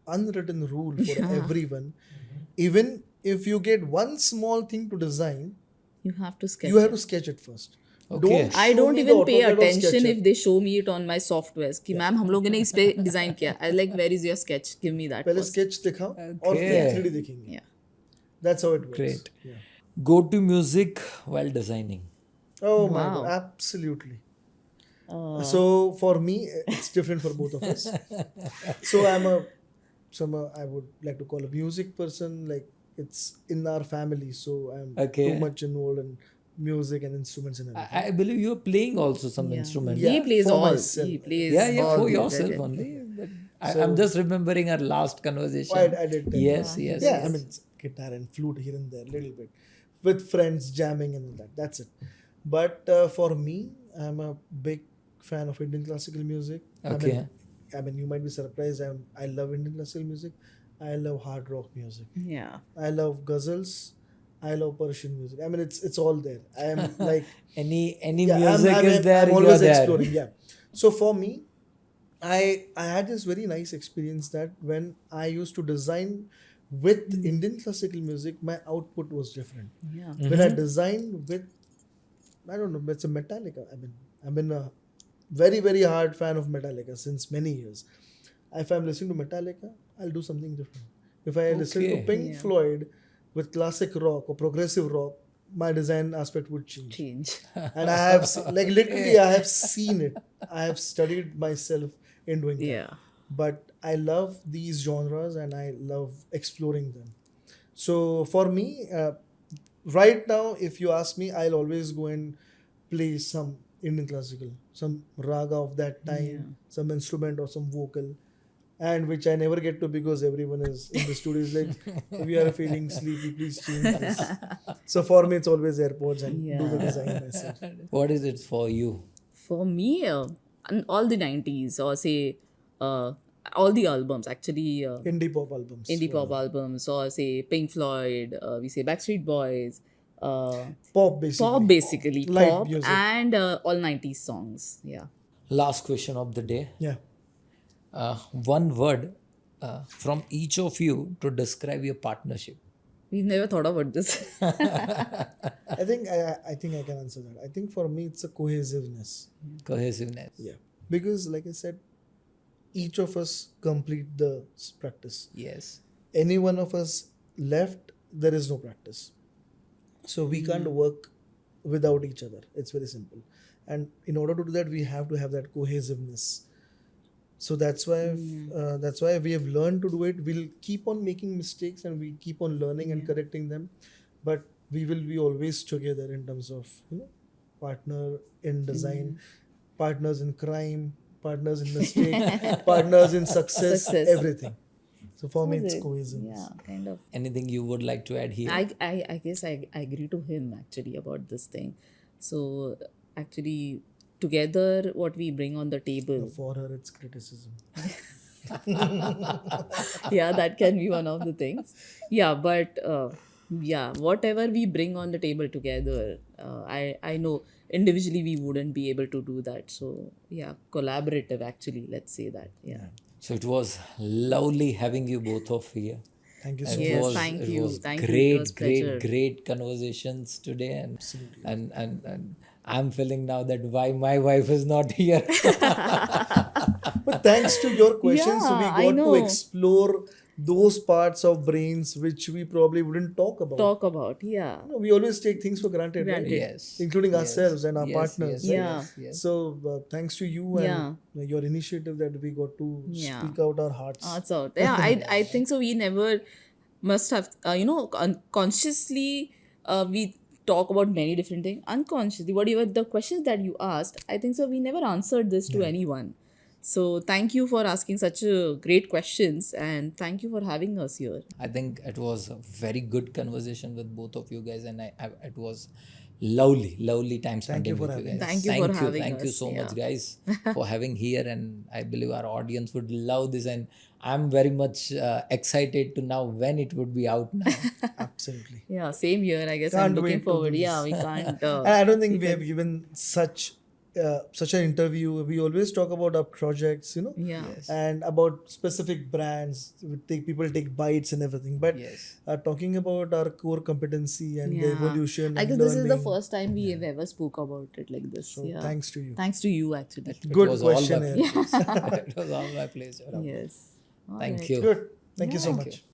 unwritten rule for everyone. Even if you get one small thing to design, you have to sketch you have it. to sketch it first. Okay. I show don't me the even pay AutoCAD or attention SketchUp. if they show me it on my softwares. कि ma'am हम लोगों ने इस पे design किया. I like, where is your sketch? Give me that पहले first. sketch दिखाओ और Okay. फिर 3D देखेंगे. Yeah. That's how it works. Great. Yeah. Go to music while designing. Oh my Wow. god, absolutely. So for me, it's different for both of us. So I would like to call a music person. Like it's in our family, so I'm Okay. too much involved in music and instruments and everything. I believe you're playing also some instrument. Yeah, He plays for all. myself. He plays Yeah, all for these, yourself right? only. But I'm just remembering our last conversation. I did tell Yes, you. yes. Yeah, yes. I mean it's guitar and flute here and there, little bit, with friends jamming and all that. That's it. But for me, I'm a big fan of Indian classical music. Okay. I mean, you might be surprised. I love Indian classical music. I love hard rock music. Yeah. I love ghazals. I love Persian music. I mean, it's all there. I am like Any yeah, music is there, I'm you are always there. exploring. Yeah. So for me, I had this very nice experience that when I used to design with Indian classical music, my output was different. Yeah. When I designed with, I don't know, it's a Metallica. I've been a very, very hard fan of Metallica since many years. If I'm listening to Metallica, I'll do something different. If I listen to Okay. Pink Floyd with classic rock or progressive rock, my design aspect would change. And I have, like literally, I have seen it. I have studied myself in doing that. Yeah. But I love these genres and I love exploring them. So for me, right now, if you ask me, I'll always go and play some Indian classical, some raga of that time, some instrument or some vocal, and which I never get to because everyone is in the studio is like, we are feeling sleepy, please change this. So for me, it's always AirPods and do the design myself. What is it for you? For me, all the 90s, or say all the albums, actually. Indie pop albums. Indie pop albums, or say Pink Floyd, we say Backstreet Boys, Pop basically. pop basically, Light pop music. and all 90s songs. Yeah. Last question of the day. Yeah. One word from each of you to describe your partnership. We've never thought about this. I think I can answer that. I think for me, it's a cohesiveness. Cohesiveness. Yeah. Because like I said, each of us complete the practice. Yes. Any one of us left, there is no practice. So we can't work without each other. It's very simple. And in order to do that, we have to have that cohesiveness. So that's why we have learned to do it. We'll keep on making mistakes and we keep on learning and correcting them. But we will be always together in terms of partner in design, partners in crime, partners in mistake, partners in success, everything. So for me, it's cohesiveness. Yeah, kind of. Anything you would like to add here? I guess I agree to him actually about this thing. So actually, together, what we bring on the table. For her, it's criticism. Yeah, that can be one of the things. Yeah, but whatever we bring on the table together, I know individually we wouldn't be able to do that. So yeah, collaborative actually, let's say that. Yeah. So it was lovely having you both of here. Thank you so And Yes, much. thank it you. was Thank you. It great, was pleasure. great conversations today, and I'm feeling now that why my wife is not here. But thanks to your questions, Yeah, we I got to know. explore those parts of brains which we probably wouldn't talk about. Talk about, yeah. We always take things for granted, right? Yes. Including ourselves and our Yes, partners. yes, right? Yeah. yes. So thanks to you and your initiative that we got to Yeah. speak out our hearts. Hearts out. Yeah, I think so. We never must have, consciously we talk about many different things unconsciously. Whatever the questions that you asked, I think so. We never answered this to anyone. So thank you for asking such great questions, and thank you for having us here. I think it was a very good conversation with both of you guys, and it was lovely time spending for with you having guys. us. Thank you for having Thank you us, so much, yeah. guys, for having here, and I believe our audience would love this, and I'm very much excited to now when it would be out now. Absolutely. Yeah, same here. I guess Can't I'm looking wait to do forward. this. Yeah, we can't. And I don't think we have given such an interview. We always talk about our projects, Yeah. Yes. and about specific brands. People take bites and everything, but Yes. talking about our core competency and the Yeah. evolution. I and guess this is the learning. first time we have ever spoke about it like this. So Yeah. thanks to you. Thanks to you, actually. It Good was all question, my Aaron. pleasure. It was all my pleasure. Yes. All Thank right. you. Good. Thank you so Thank much. you.